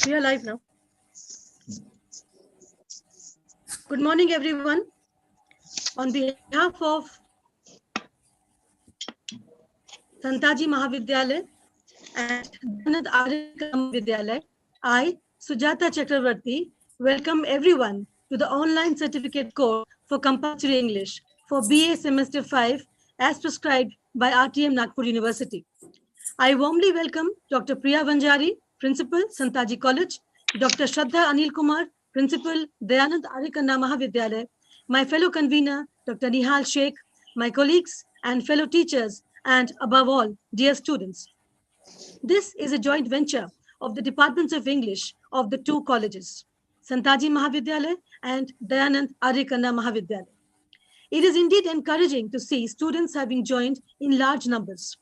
We are live now. Good morning, everyone. On behalf of Santaji Mahavidyalaya and Dayanand Arya Mahavidyalaya, I, Sujata Chakravarti, welcome everyone to the online certificate course for compulsory English for BA Semester 5 as prescribed by RTM Nagpur University. I warmly welcome Dr. Priya Vanjari, Principal, Santaji College, Dr. Shraddha Anil Kumar, Principal, Dayanand Arikanda Mahavidyalaya, my fellow convener, Dr. Nihal Sheikh, my colleagues and fellow teachers, and above all, dear students. This is a joint venture of the Departments of English of the two colleges, Santaji Mahavidyalaya and Dayanand Arikanda Mahavidyalaya. It is indeed encouraging to see students having joined in large numbers.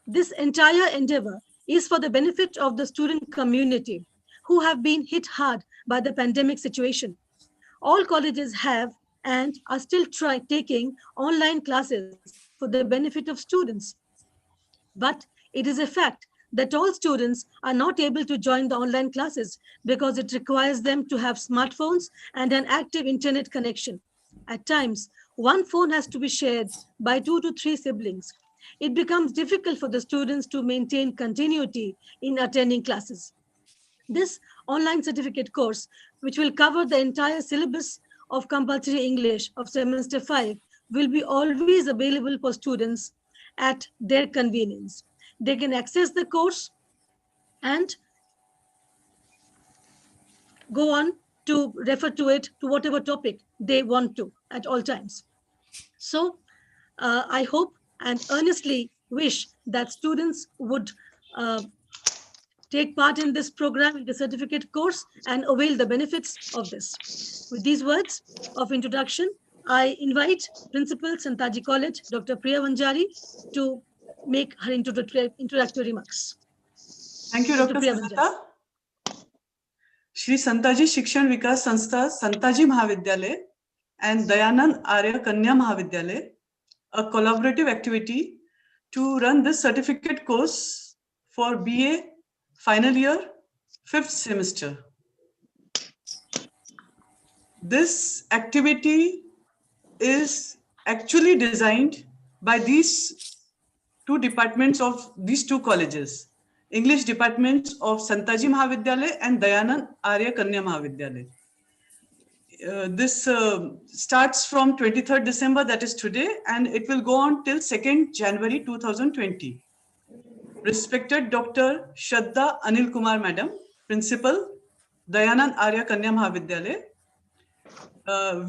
This entire endeavor is for the benefit of the student community who have been hit hard by the pandemic situation. All colleges have and are still taking online classes for the benefit of students. But it is a fact that all students are not able to join the online classes because it requires them to have smartphones and an active internet connection. At times, one phone has to be shared by 2 to 3 siblings. It becomes difficult for the students to maintain continuity in attending classes. This online certificate course, which will cover the entire syllabus of compulsory English of semester 5, will be always available for students at their convenience. They can access the course and go on to refer to it to whatever topic they want to at all times. So I hope and earnestly wish that students would take part in this program, in the certificate course, and avail the benefits of this. With these words of introduction, I invite Principal Santaji College, Dr. Priya Vanjari, to make her introductory remarks. Thank you, Dr. Sujata. Shri Santaji Shikshan Vikas Sanstha, Santaji Mahavidyalaya and Dayanand Arya Kanya Mahavidyalaya, a collaborative activity to run this certificate course for BA final year, 5th semester. This activity is actually designed by these two departments of these two colleges, English departments of Santaji Mahavidyalaya and Dayanand Arya Kanya Mahavidyalaya. This starts from 23rd December, that is today, and it will go on till 2nd January 2020. Respected Dr. Shraddha Anil Kumar Madam, Principal, Dayanand Arya Kanya Mahavidyalaya.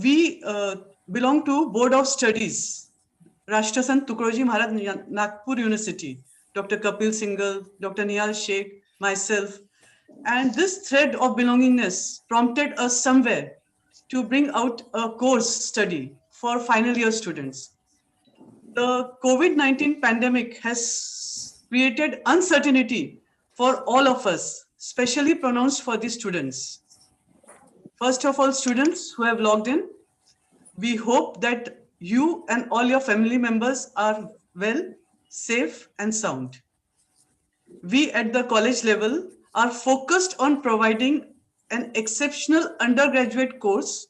We belong to Board of Studies, Rashtrasant Tukaroji Maharaj Nagpur University, Dr. Kapil, Singhel, Dr. Nihal Sheikh, myself. And this thread of belongingness prompted us somewhere to bring out a course study for final year students. The COVID-19 pandemic has created uncertainty for all of us, especially pronounced for the students. First of all, students who have logged in, we hope that you and all your family members are well, safe and sound. We at the college level are focused on providing an exceptional undergraduate course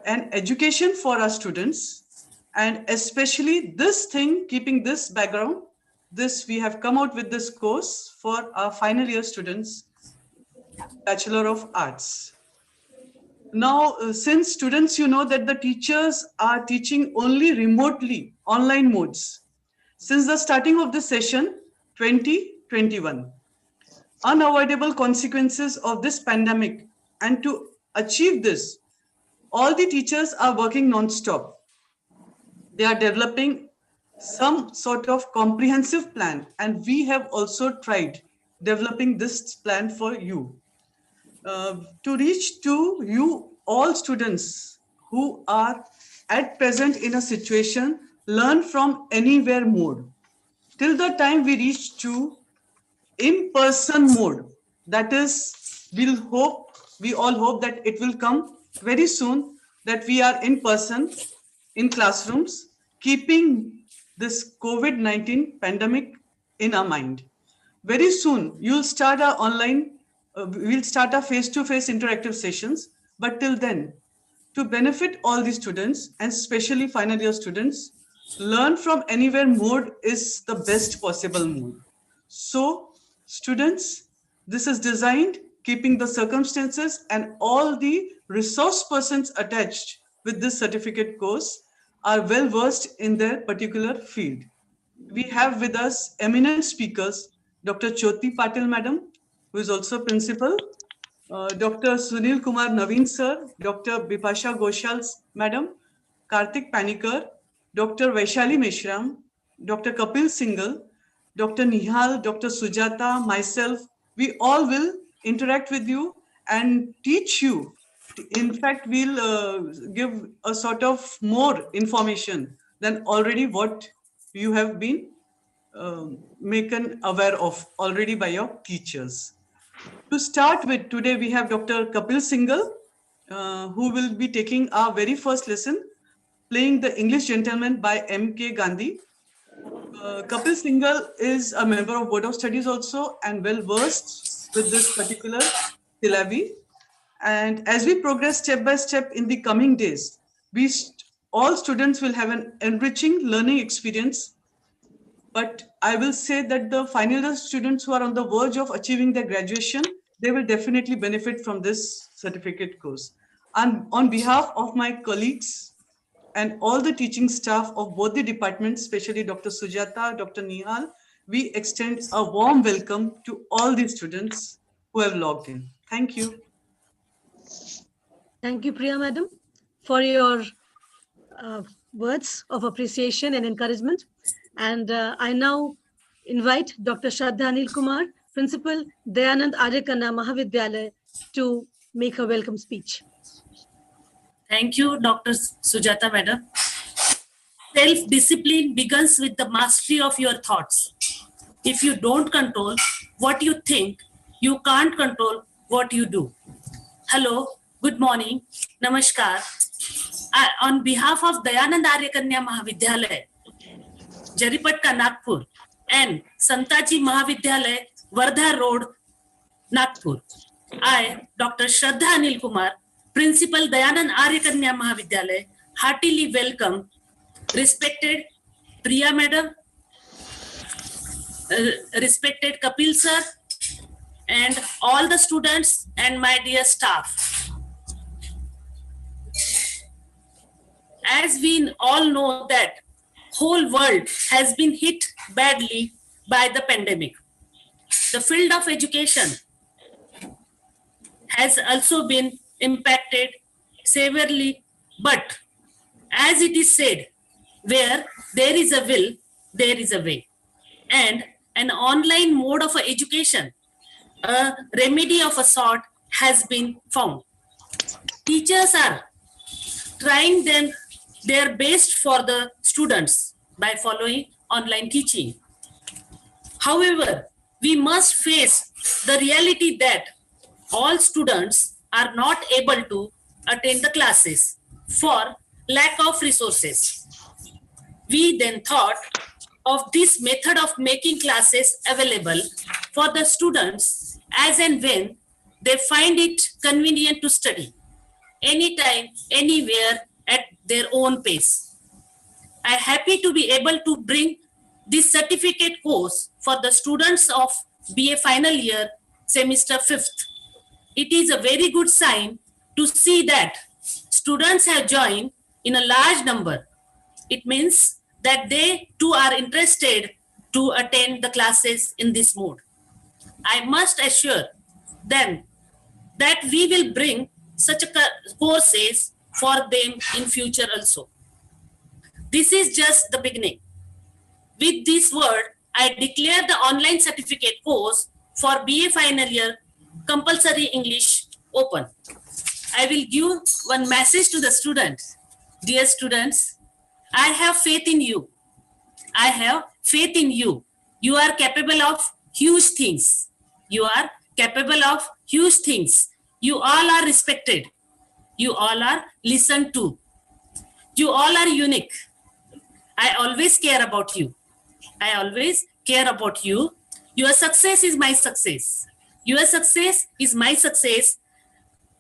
and education for our students, and especially this thing, keeping this background, we have come out with this course for our final year students, Bachelor of Arts. Now, since students, you know that the teachers are teaching only remotely, online modes, since the starting of the session 2021. Unavoidable consequences of this pandemic, and to achieve this, all the teachers are working non-stop. They are developing some sort of comprehensive plan, and we have also tried developing this plan for you. To reach to you all students who are at present in a situation, learn from anywhere mode. Till the time we reach to in-person mode, that is, we all hope that it will come very soon, that we are in person in classrooms, keeping this COVID-19 pandemic in our mind. Very soon, you'll start our online, we'll start our face-to-face interactive sessions. But till then, to benefit all the students and especially final year students, learn from anywhere mode is the best possible mode. So, students, this is designed keeping the circumstances and all the resource persons attached with this certificate course are well versed in their particular field. We have with us eminent speakers, Dr. Jyoti Patil Madam, who is also principal, Dr. Sunil Kumar Naveen Sir, Dr. Bipasha Ghoshal Madam, Karthik Panikar, Dr. Vaishali Meshram, Dr. Kapil Singhel, Dr. Nihal, Dr. Sujata, myself, we all will interact with you and teach you. In fact, we'll give a sort of more information than already what you have been making aware of already by your teachers. To start with, today we have Dr. Kapil Singhel, who will be taking our very first lesson, playing The English Gentleman by M.K. Gandhi. Kapil Singhel is a member of Board of Studies also and well versed with this particular syllabi. And as we progress step by step in the coming days, all students will have an enriching learning experience. But I will say that the final year students who are on the verge of achieving their graduation, they will definitely benefit from this certificate course. And on behalf of my colleagues and all the teaching staff of both the departments, especially Dr. Sujata, Dr. Nihal, we extend a warm welcome to all the students who have logged in. Thank you. Thank you, Priya Madam, for your words of appreciation and encouragement. And I now invite Dr. Shraddha Anil Kumar, Principal, Dayanand Aryakanna Mahavidyalaya, to make a welcome speech. Thank you, Dr. Sujata Madam. Self-discipline begins with the mastery of your thoughts. If you don't control what you think, you can't control what you do. Hello, good morning, namaskar. On behalf of Dayanand Aryakanna Mahavidyalaya, Jaripatka, Nagpur, and Santaji Mahavidyalaya, Wardha Road, Nagpur, I, Dr. Shraddha Anil Kumar, Principal Dayanand Aryakanna Mahavidyalaya, heartily welcome respected Priya Madam, respected Kapil Sir, and all the students and my dear staff. As we all know that whole world has been hit badly by the pandemic. The field of education has also been impacted severely, but as it is said, where there is a will, there is a way. And an online mode of education, a remedy of a sort, has been found. Teachers are trying their best for the students by following online teaching. However, we must face the reality that all students are not able to attend the classes for lack of resources. We then thought of this method of making classes available for the students as and when they find it convenient to study, anytime, anywhere, at their own pace. I am happy to be able to bring this certificate course for the students of BA final year, semester 5th. It is a very good sign to see that students have joined in a large number. It means that they too are interested to attend the classes in this mode. I must assure them that we will bring such courses for them in future also. This is just the beginning. With this word, I declare the online certificate course for BA final year compulsory English open. I will give one message to the students. Dear students, I have faith in you. I have faith in you. You are capable of huge things. You are capable of huge things. You all are respected. You all are listened to. You all are unique. I always care about you. I always care about you. Your success is my success. Your success is my success.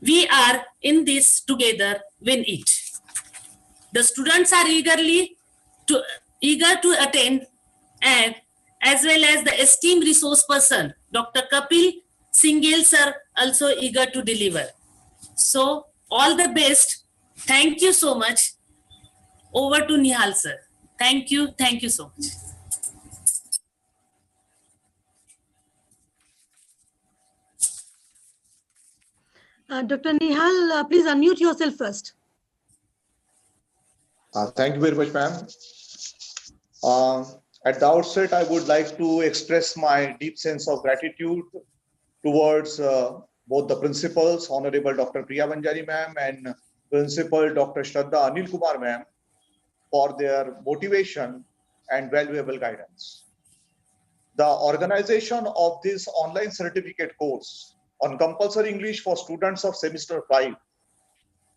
We are in this together, win it. The students are eager to attend, and as well as the esteemed resource person, Dr. Kapil Singhel sir, also eager to deliver. So all the best. Thank you so much. Over to Nihal sir. Thank you so much. Dr. Nihal, please unmute yourself first. Thank you very much, ma'am. At the outset, I would like to express my deep sense of gratitude towards both the principals, Honorable Dr. Priya Banjari ma'am and Principal Dr. Shraddha Anil Kumar ma'am, for their motivation and valuable guidance. The organization of this online certificate course on compulsory English for students of semester 5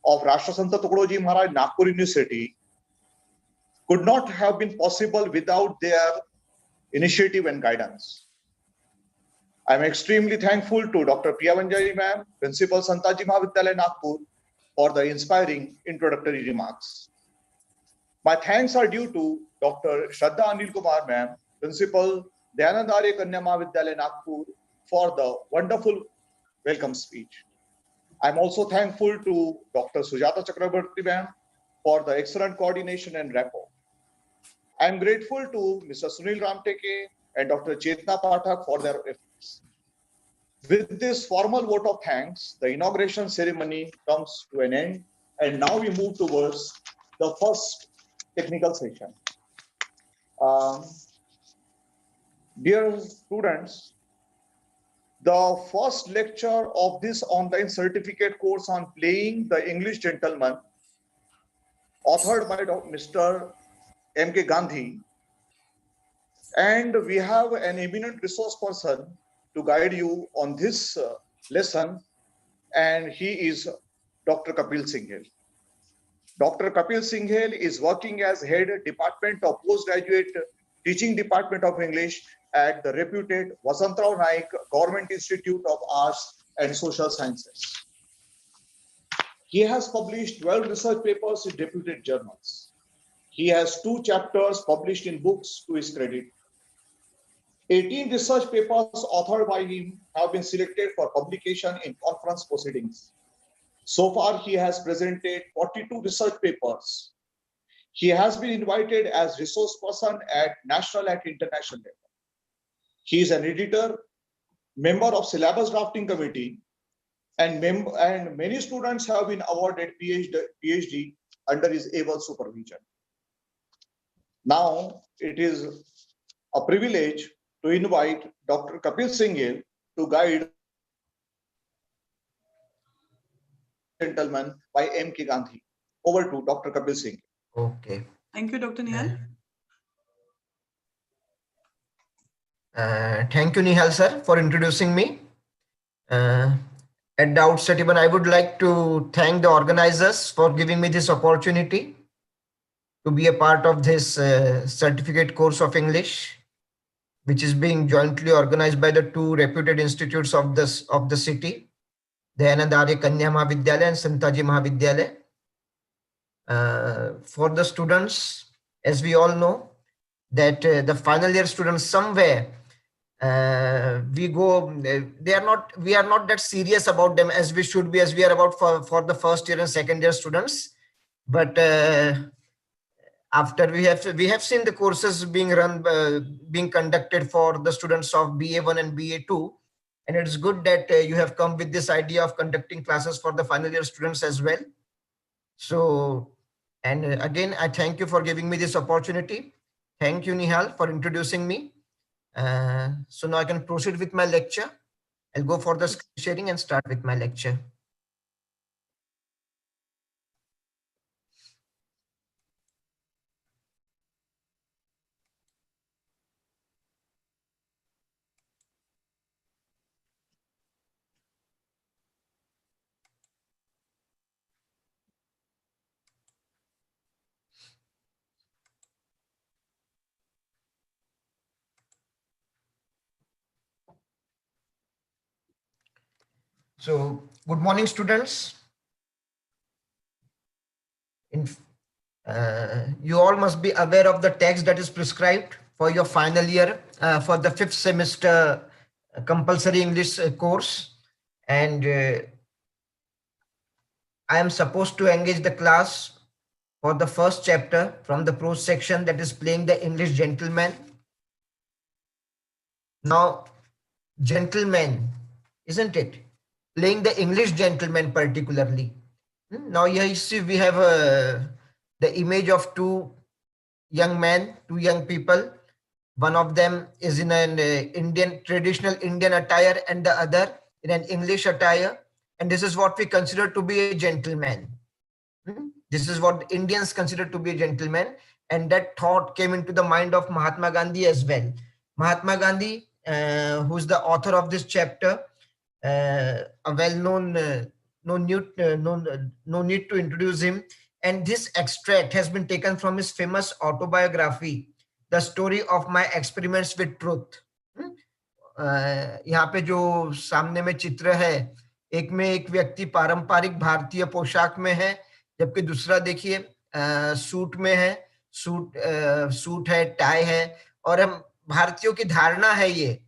of Rashtrasanta Tukadoji Maharaj Nagpur University could not have been possible without their initiative and guidance. I'm extremely thankful to Dr. Priya Banjari ma'am, Principal Santaji Mahavidyalaya Nagpur, for the inspiring introductory remarks. My thanks are due to Dr. Shraddha Anil Kumar ma'am, Principal Dayanand Arya Kanya Mahavidyalaya Nagpur, for the wonderful welcome speech. I'm also thankful to Dr. Sujata Chakrabarti ma'am for the excellent coordination and rapport. I'm grateful to Mr. Sunil Ramteke and Dr. Chetna Pathak for their efforts. With this formal vote of thanks, the inauguration ceremony comes to an end, and now we move towards the first technical session. Dear students, the first lecture of this online certificate course on playing the English gentleman, authored by Mr. M.K. Gandhi, and we have an eminent resource person to guide you on this lesson, and he is Dr. Kapil Singhel. Dr. Kapil Singhel is working as head department of postgraduate teaching department of English at the reputed Vasantrao Naik Government Institute of Arts and Social Sciences. He has published 12 research papers in reputed journals. He has 2 chapters published in books to his credit. 18 research papers authored by him have been selected for publication in conference proceedings. So far, he has presented 42 research papers. He has been invited as resource person at national and international level. He is an editor, member of syllabus drafting committee, and many students have been awarded PhD under his able supervision. Now, it is a privilege to invite Dr. Kapil Singhel to guide gentleman by M.K. Gandhi. Over to Dr. Kapil Singhel. Okay. Thank you, Dr. Nihal. Thank you, Nihal sir, for introducing me. At the outset, even I would like to thank the organizers for giving me this opportunity to be a part of this certificate course of English, which is being jointly organized by the 2 reputed institutes of the city, Dayanand Arya Kanya Mahavidyalaya and Santaji Mahavidyalaya. For the students, as we all know, that the final year students somewhere we are not that serious about them as we should be, as we are about for the first year and second year students. But after we have seen the courses being conducted for the students of BA1 and BA2, and it's good that you have come with this idea of conducting classes for the final year students as well. So, and again, I thank you for giving me this opportunity. Thank you, Nihal, for introducing me. So now I can proceed with my lecture. I'll go for the screen sharing and start with my lecture. So, good morning, students. You all must be aware of the text that is prescribed for your final year for the 5th semester compulsory English course. And I am supposed to engage the class for the first chapter from the prose section, that is playing the English gentleman. Now, gentleman, isn't it? Playing the English gentleman particularly. Now here you see we have the image of two young men, two young people. One of them is in an traditional Indian attire and the other in an English attire. And this is what we consider to be a gentleman. This is what Indians consider to be a gentleman. And that thought came into the mind of Mahatma Gandhi as well. Mahatma Gandhi, who's the author of this chapter, a well-known, no need to introduce him. And this extract has been taken from his famous autobiography, The Story of My Experiments with Truth. यहाँ पे जो सामने में चित्र है, एक में एक व्यक्ति पारंपरिक भारतीय पोशाक में है, जबकि दूसरा देखिए सूट में है, सूट है, टाई है। और हम भारतीयों की धारणा है ये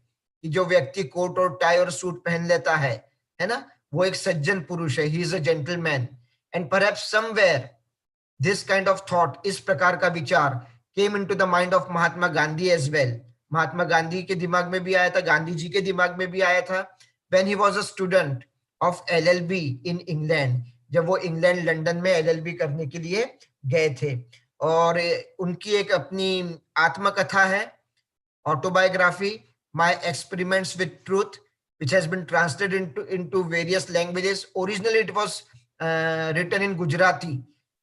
कि जो व्यक्ति कोट और टाई और सूट पहन लेता है ना, वो एक सज्जन पुरुष है, he is a gentleman. And perhaps somewhere this kind of thought, इस प्रकार का विचार came into the mind of Mahatma Gandhi as well. Mahatma Gandhi के दिमाग में भी आया था, गांधी जी के दिमाग में भी आया था when he was a student of LLB in England, जब वो इंग्लैंड लंदन में एलएलबी करने के लिए गए थे। और उनकी एक अपनी आत्मकथा है, autobiography, My Experiments with Truth, which has been translated into various languages. Originally it was written in Gujarati,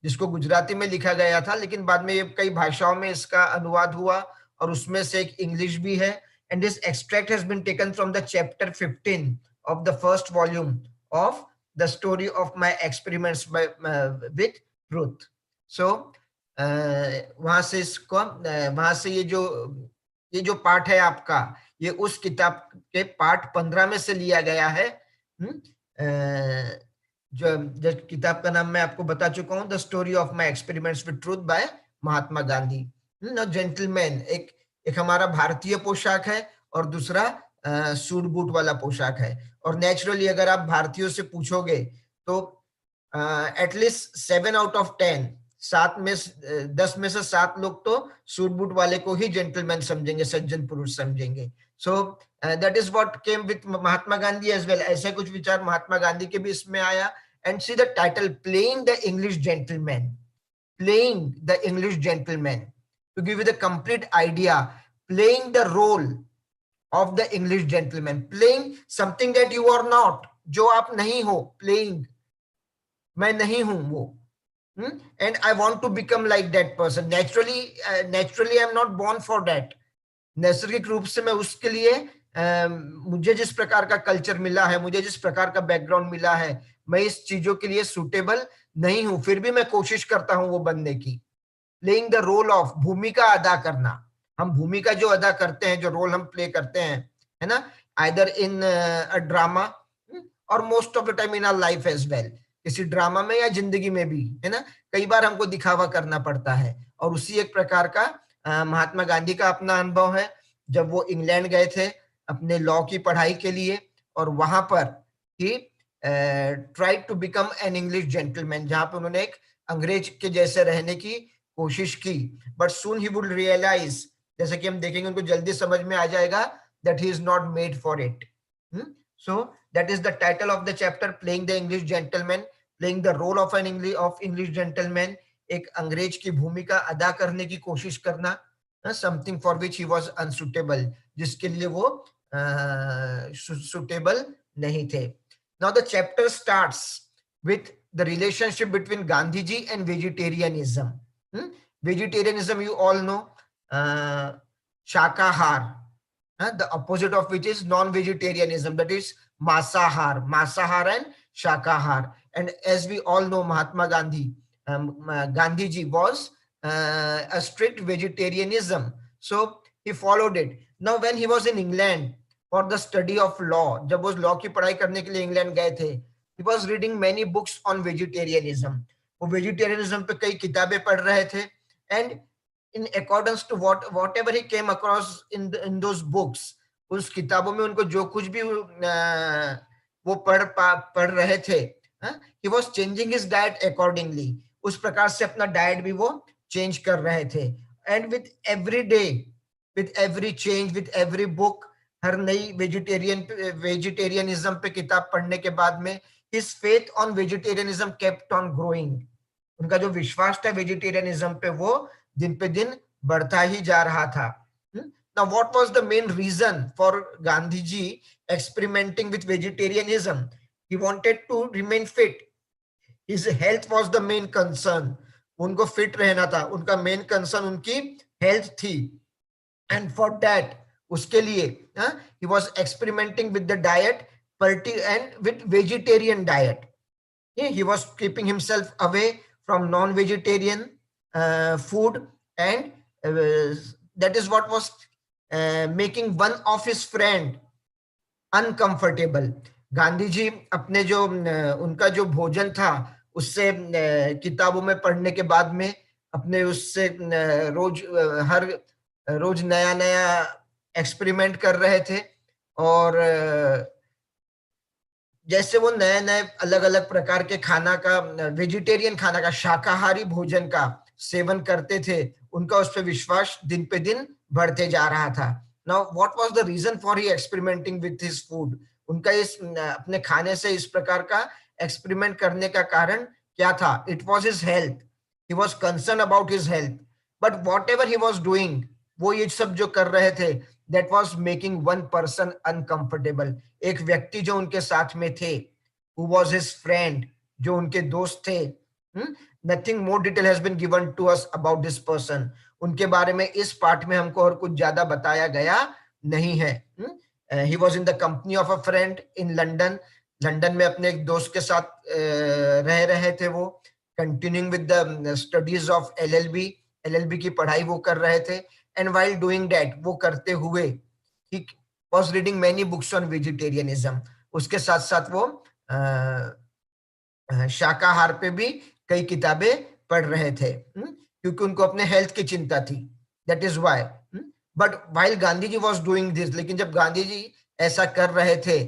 जिसको गुजराती में लिखा गया था, लेकिन बाद में ये कई भाषाओं में इसका अनुवाद हुआ और उसमें से एक इंग्लिश भी है। And this extract has been taken from the chapter 15 of the first volume of The Story of My Experiments with Truth. So वहां से ये जो पाठ है आपका, ये उस किताब के पाठ 15 में से लिया गया है। जो किताब का नाम मैं आपको बता चुका हूं, the story of my experiments with truth by Mahatma Gandhi. Gentleman एक हमारा भारतीय पोशाक है और दूसरा सूट बूट वाला पोशाक है। और नेचुरली अगर आप भारतीयों से पूछोगे तो एटलीस्ट 7 out of 10, 10 में से 7 लोग तो सूट बूट वाले को ही जेंटलमैन समझेंगे, सज्जन पुरुष समझेंगे। So that is what came with Mahatma Gandhi as well. ऐसे कुछ विचार महात्मा गांधी के भी इसमें आया। And see the title, playing the English gentleman, playing the English gentleman, to give you the complete idea, playing the role of the English gentleman, playing something that you are not, जो आप नहीं हो, playing मैं नहीं हूं वो। And I want to become like that person. Naturally I'm not born for that. नैसर्गिक रूप से मैं उसके लिए मुझे जिस प्रकार का कल्चर मिला है, मुझे जिस प्रकार का बैकग्राउंड मिला है, मैं इस चीजों के लिए सुटेबल नहीं हूं, फिर भी मैं कोशिश करता हूं वो बनने की। प्लेइंग द रोल ऑफ, भूमिका अदा करना। हम भूमिका जो अदा करते हैं, जो रोल हम प्ले करते हैं, है ना, आइदर इन अ ड्रामा और most of the time in our life as well, किसी ड्रामा में या जिंदगी में भी, है ना, कई बार हमको दिखावा करना पड़ता है। और उसी एक प्रकार का महात्मा गांधी का अपना अनुभव है, जब वो इंग्लैंड गए थे अपने लॉ की पढ़ाई के लिए, और वहां पर ही tried to become an English gentleman, जहां पर उन्होंने एक अंग्रेज के जैसे रहने की कोशिश की। But soon he would realise, जैसे कि हम देखेंगे, उनको जल्दी समझ में आ जाएगा that he is not made for it. So that is the title of the chapter, playing the English gentleman, playing the role of an English gentleman, एक अंग्रेज की भूमिका अदा करने की कोशिश करना, something for which he was unsuitable, जिसके लिए वो suitable नहीं थे। Now the chapter starts with the relationship between Gandhiji and vegetarianism. Vegetarianism, you all know, Shakahar. The opposite of which is non-vegetarianism, that is Masahar and Shakahar. And as we all know, Mahatma Gandhi, Gandhiji was a strict vegetarianism, so he followed it. Now when he was in England for the study of law. जब वो law की पढ़ाई करने के लिए England गए थे, he was reading many books on vegetarianism. वो वेजिटेरियनिज्म पे कई किताबें पढ़ रहे थे, and in accordance to whatever he came across in those books, उस किताबों में उनको जो कुछ भी वो पढ़ रहे थे, he was changing his diet accordingly. उस प्रकार से अपना डाइट भी वो चेंज कर रहे थे. And with every day, with every change, with every book, हर नई वेजिटेरियनिज्म पे किताब पढ़ने के बाद में his faith on vegetarianism kept on growing. उनका जो विश्वास था वेजिटेरियनिज्म पे वो दिन पे दिन बढ़ता ही जा रहा था. Now what was the main reason for Gandhi ji experimenting with vegetarianism? He wanted to remain fit. His health was the main concern. उनको फिट रहना था, उनका मेन कंसर्न उनकी हेल्थ थी. एंड फॉर दैट, उसके लिए he was experimenting with the diet and with vegetarian diet. He was keeping himself away from non-vegetarian food, and that is what was making one of his friend uncomfortable. Gandhi ji अपने जो उनका जो भोजन था उससे किताबों में पढ़ने के बाद में अपने उससे हर रोज नया नया एक्सपेरिमेंट कर रहे थे. और जैसे वो नए नए अलग अलग प्रकार के खाना का, वेजिटेरियन खाना का, शाकाहारी भोजन का सेवन करते थे, उनका उस पर विश्वास दिन पे दिन बढ़ते जा रहा था. Now what was the reason for he experimenting with his food? उनका इस अपने खाने से इस प्रकार का एक्सपेरिमेंट करने का कारण क्या था? It was his health. He was concern about his health. But whatever he was doing, वो ये सब जो कर रहे थे, that was making one person uncomfortable. एक व्यक्ति जो उनके साथ में थे, who was his friend, जो उनके दोस्त थे. Nothing more detail has been given to us about this person. उनके बारे में इस पार्ट में हमको और कुछ ज्यादा बताया गया नहीं है. He was in the company of a friend in London. London में अपने एक दोस्त के साथ रह रहे थे वो. Continuing with the studies of LLB की पढ़ाई वो कर रहे थे. And while doing that, वो करते हुए, he was reading many books on vegetarianism. उसके साथ साथ वो शाकाहार पे भी कई किताबें पढ़ रहे थे, क्योंकि उनको अपने हेल्थ की चिंता थी. That is why. But while Gandhi ji was doing this, लेकिन जब गांधी जी ऐसा कर रहे थे,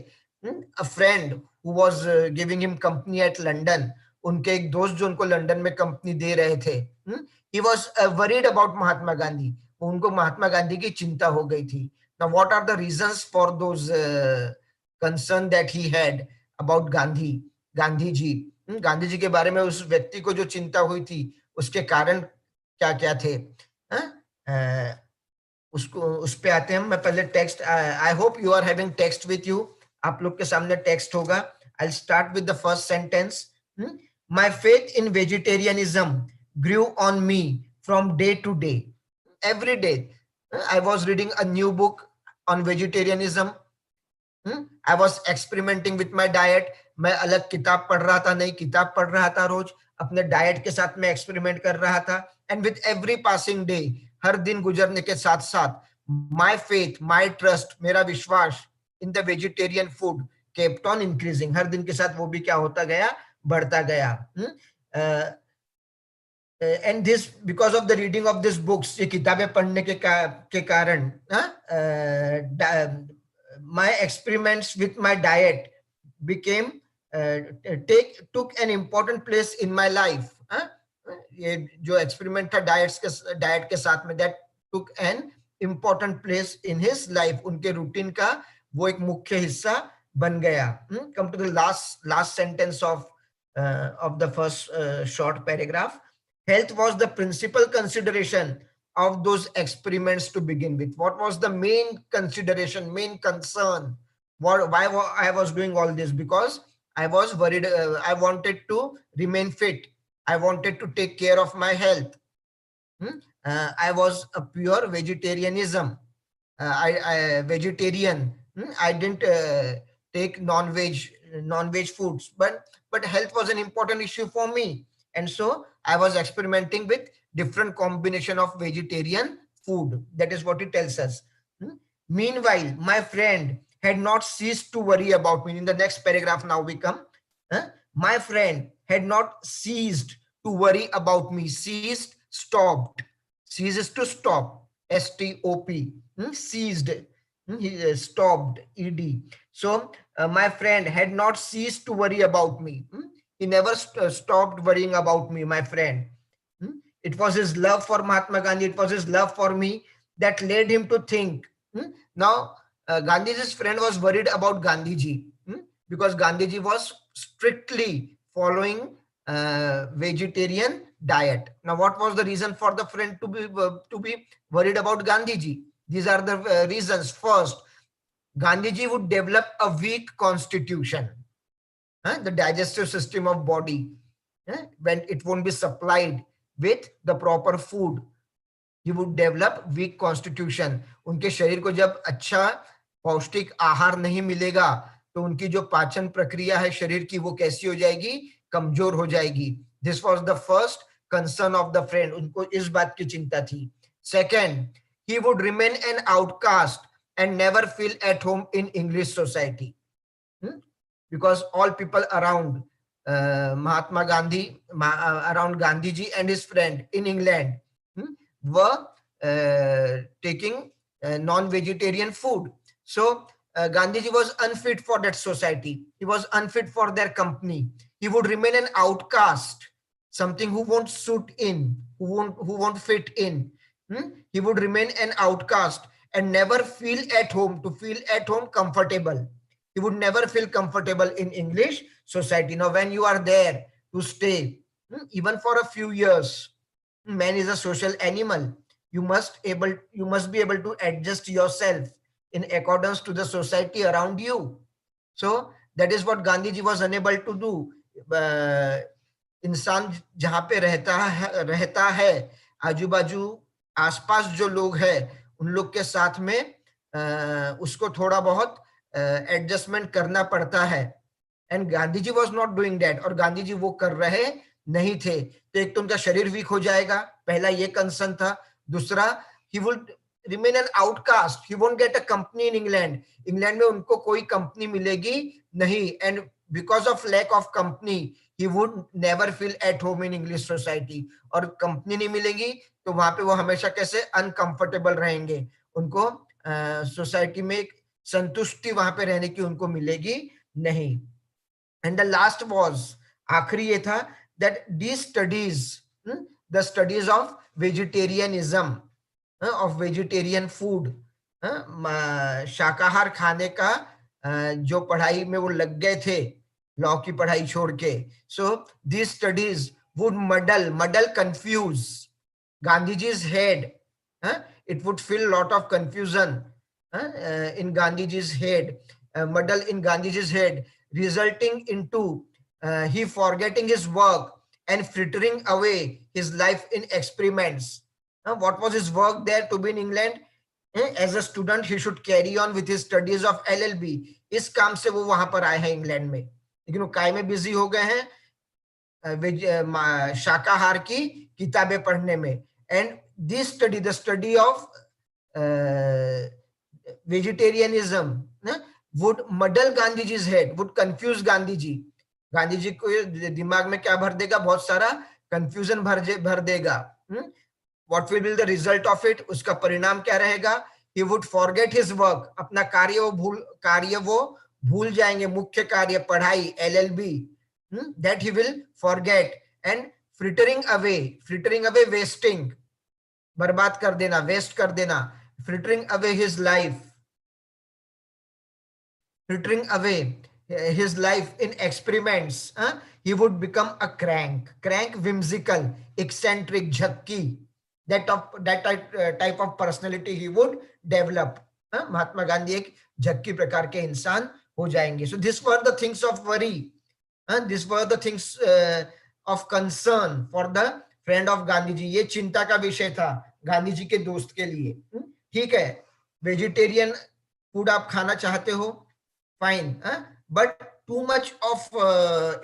a friend who was giving him company at London, उनके एक दोस्त जो उनको लंदन में कंपनी दे रहे थे, he was worried about Mahatma Gandhi. उनको महात्मा गांधी की चिंता हो गई थी. Now what are the reasons for those concern that he had about Gandhi ji? Gandhi ji के बारे में उस व्यक्ति को जो चिंता हुई थी, उसके कारण क्या क्या थे? उसको उस पे आते हैं. मैं पहले text, I hope you are having text with you. आप लोग के सामने टेक्स्ट होगा. I start with the first sentence. My faith in vegetarianism grew on me from day to day. Every day I was reading a new book on vegetarianism. I was experimenting with my diet. मैं अलग किताब पढ़ रहा था, नई किताब पढ़ रहा था रोज, अपने डाइट के साथ में एक्सपेरिमेंट कर रहा था. And with every passing day, हर दिन गुजरने के साथ साथ, माय फेथ, माय ट्रस्ट, मेरा विश्वास in the vegetarian food kept on increasing. हर दिन के साथ वो भी क्या होता गया? बढ़ता गया. And this, because of the reading of these books, ये किताबें पढ़ने के कारण, my experiments with my diet became took an important place in my life. ये जो एक्सपेरिमेंट था डाइट के साथ में, that took an important place in his life. उनके रूटीन का वो एक मुख्य हिस्सा बन गया. Come to the last sentence of the first short paragraph. Health was the principal consideration of those experiments to begin with. What was the main consideration, main concern? Why I was doing all this? Because I was worried. I wanted to remain fit. I wanted to take care of my health. I was a pure vegetarianism. I vegetarian. I didn't take non-veg foods, but health was an important issue for me. And so I was experimenting with different combination of vegetarian food. That is what it tells us. Meanwhile, my friend had not ceased to worry about me. In the next paragraph now we come. My friend had not ceased to worry about me. Ceased, stopped. Ceases to stop. S-T-O-P. Ceased. He stopped. E-D. So my friend had not ceased to worry about me. He never stopped worrying about me, my friend. It was his love for Mahatma Gandhi. It was his love for me that led him to think. Now, Gandhiji's friend was worried about Gandhiji because Gandhiji was strictly following vegetarian diet. Now, what was the reason for the friend to be worried about Gandhiji? These are the reasons. First, Gandhiji would develop a weak constitution, the digestive system of body, when it won't be supplied with the proper food. He would develop weak constitution. उनके शरीर को जब अच्छा पौष्टिक आहार नहीं मिलेगा तो उनकी जो पाचन प्रक्रिया है शरीर की वो कैसी हो जाएगी, कमजोर हो जाएगी. This was the first concern of the friend. उनको इस बात की चिंता थी. Second, he would remain an outcast and never feel at home in English society, because all people around Mahatma Gandhi, around Gandhiji and his friend in England were taking non-vegetarian food. So Gandhiji was unfit for that society. He was unfit for their company. He would remain an outcast, something who won't suit in, who won't fit in. He would remain an outcast and never feel at home. To feel at home, comfortable. He would never feel comfortable in English society. Now, when you are there to stay, even for a few years, man is a social animal. You must be able to adjust yourself in accordance to the society around you. So that is what Gandhiji was unable to do. इंसान जहाँ पे रहता है, आजू बाजू आसपास जो लोग हैं उन लोग के साथ में उसको थोड़ा बहुत एडजस्टमेंट करना पड़ता है. And Gandhi ji was not doing that, और गांधी जी वो कर रहे नहीं थे. तो एक तो उनका शरीर वीक हो जाएगा, पहला ये कंसर्न था. दूसरा, he would remain an outcast. He won't get a company in England. England में उनको कोई कंपनी मिलेगी नहीं. And because of lack of company he would never feel at home in English society. और कंपनी नहीं मिलेगी तो वहां पे वो हमेशा कैसे अनकंफर्टेबल रहेंगे. उनको सोसाइटी में एक संतुष्टि वहां पे रहने की उनको मिलेगी नहीं. एंड द लास्ट वाज, आखिरी ये था, that these studies, the studies of vegetarianism, of vegetarian food, शाकाहार खाने का जो पढ़ाई में वो लग गए थे, लॉ की पढ़ाई छोड़ के. So these studies would muddle confuse Gandhiji's head. It would fill lot of confusion in Gandhiji's head, muddle in Gandhiji's head, resulting into he forgetting his work and frittering away his life in experiments. What was his work there to be in England? As a student, he should carry on with his studies of LLB. इस काम से वो वहां पर आए हैं England में, लेकिन वो काय में बिजी हो गए हैं शाकाहार की किताबें पढ़ने में. And this study, the study of vegetarianism would muddle Gandhiji's head, would confuse Gandhiji. Gandhiji को दिमाग में क्या भर देगा? बहुत सारा कंफ्यूजन भर देगा. What will be the result of it? उसका परिणाम क्या रहेगा? he would forget his work. अपना कार्य वो भूल जाएंगे, मुख्य कार्य पढ़ाई LLB, that he will forget. And frittering away, wasting, बर्बाद कर देना, वेस्ट कर देना. frittering away his life in experiments. He would become a crank, whimsical, eccentric, झक्की. That type of personality he would develop. Mahatma Gandhi एक झक्की प्रकार के इंसान हो जाएंगे. So these were the things of worry. These were the things of concern for the friend of Gandhi ji. ये चिंता का विषय था गांधी जी के दोस्त के लिए. ठीक है, वेजिटेरियन फूड आप खाना चाहते हो, fine, but too much of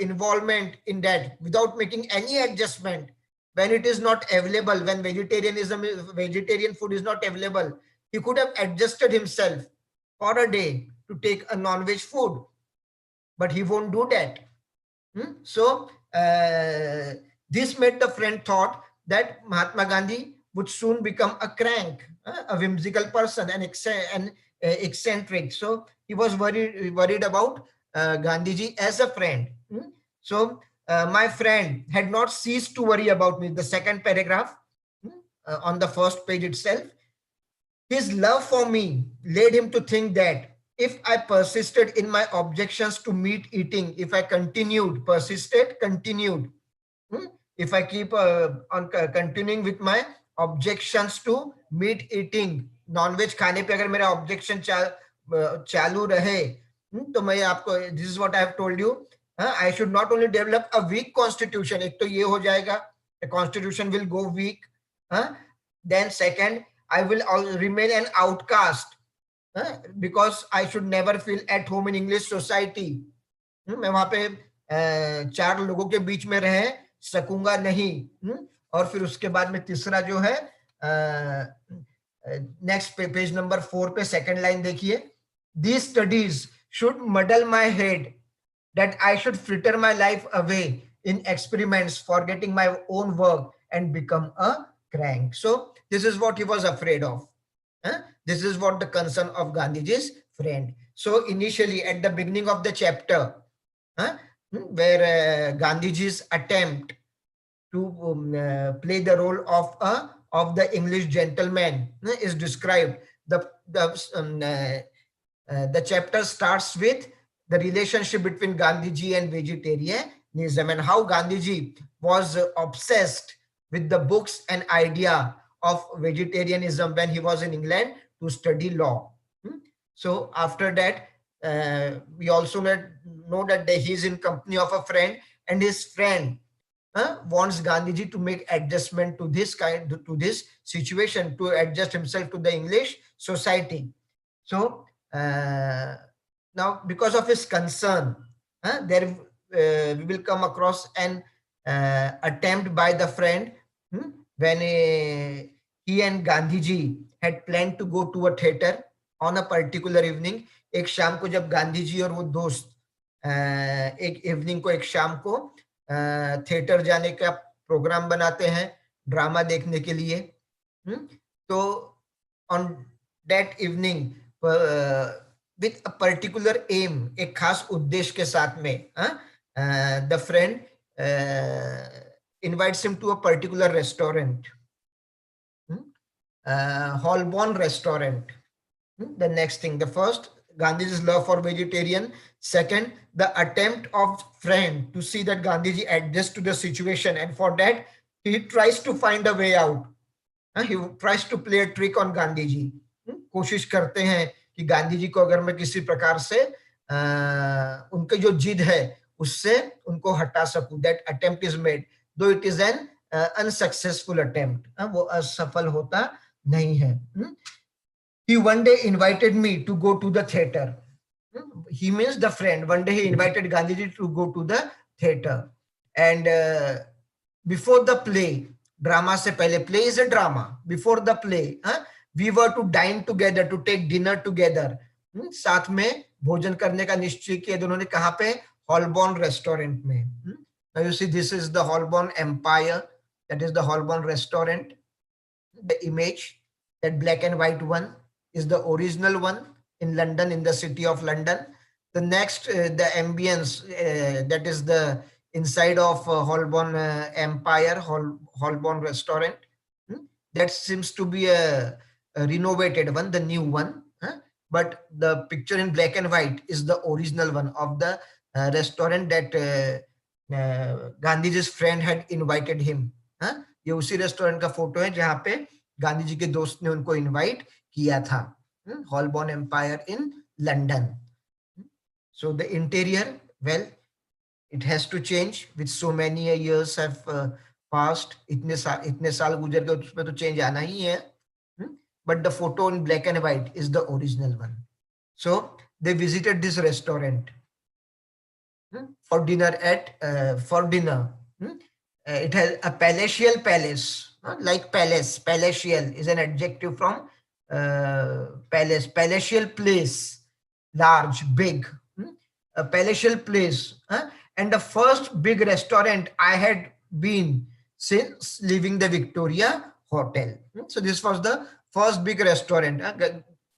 involvement in that without making any adjustment when it is not available, when vegetarian food is not available. He could have adjusted himself for a day to take a non-veg food, but he won't do that. So this made the friend thought that Mahatma Gandhi would soon become a crank, a whimsical person, an eccentric. So he was worried about Gandhiji as a friend. So my friend had not ceased to worry about me. The second paragraph on the first page itself. His love for me led him to think that if I persisted in my objections to meat eating, if I continued, if I keep on continuing with my objections to meat eating, non-veg खाने पे अगर मेरा objection चालू रहे, तो मैं आपको, this is what I have told you, I should not only develop a weak constitution, एक तो ये हो जाएगा, the constitution will go weak, then second, I will remain an outcast, because I should never feel at home in English society. मैं वहां पे चार लोगों के बीच में रह सकूंगा नहीं. और फिर उसके बाद में तीसरा जो है, नेक्स्ट पेज नंबर 4 पे सेकंड लाइन देखिए. These studies should muddle my head, that I should fritter my life away in experiments, forgetting my own work and become a crank. So this is what he was afraid of. This is what the concern of Gandhiji's friend. So initially at the beginning of the chapter, where Gandhiji's attempt to play the role of the English gentleman is described. The chapter starts with the relationship between Gandhiji and vegetarianism, and how Gandhiji was obsessed with the books and idea of vegetarianism when he was in England to study law. So after that, we also know that he is in company of a friend, and his friend wants Gandhiji to make adjustment to this situation, to adjust himself to the English society. So now, because of his concern, there we will come across an attempt by the friend when he and Gandhiji had planned to go to a theater on a particular evening. एक शाम को जब गांधीजी और वो दोस्त एक evening को, एक शाम को थिएटर जाने का प्रोग्राम बनाते हैं ड्रामा देखने के लिए. तो on that evening with a particular aim, एक खास उद्देश्य के साथ में, the friend invites him to a particular restaurant, Holborn restaurant. The next thing, the first, Gandhiji's love for vegetarian. Second, the attempt of friend to see that Gandhiji adjusts to the situation, and for that he tries to find a way out. He tries to play a trick on Gandhiji. कोशिश करते हैं कि गांधीजी को अगर मैं किसी प्रकार से उनके जो जिद है उससे उनको हटा सकूं. That attempt is made, though it is an unsuccessful attempt. वो असफल होता नहीं है. He one day invited me to go to the theater. He means the friend. One day he invited Gandhiji to go to the theater, and before the play, drama se pehle, play is a drama. Before the play, we were to dine together, to take dinner together. साथ में भोजन करने का निश्चय किया दोनों ने. कहाँ पे? Holborn restaurant में. Now you see, this is the Holborn Empire. That is the Holborn restaurant. The image, that black and white one, is the original one in London, in the city of London. The next, the ambience, that is the inside of Holborn Empire, Holborn restaurant. That seems to be a renovated one, the new one. But the picture in black and white is the original one of the restaurant that Gandhiji's friend had invited him. ये उसी restaurant का photo है जहाँ पे गांधी जी के दोस्त ने उनको इनवाइट किया था. Holborn Empire in London. So the interior, well, it has to change with so many years have passed. इतने साल गुजर गए, उसमें तो चेंज आना ही है. But the photo in black and white is the original one. So they visited this restaurant for dinner. It has a palatial palace, like palace. Palatial is an adjective from palace, palatial place. large, big, a palatial place, and the first big restaurant I had been since leaving the Victoria Hotel. So this was the first big restaurant.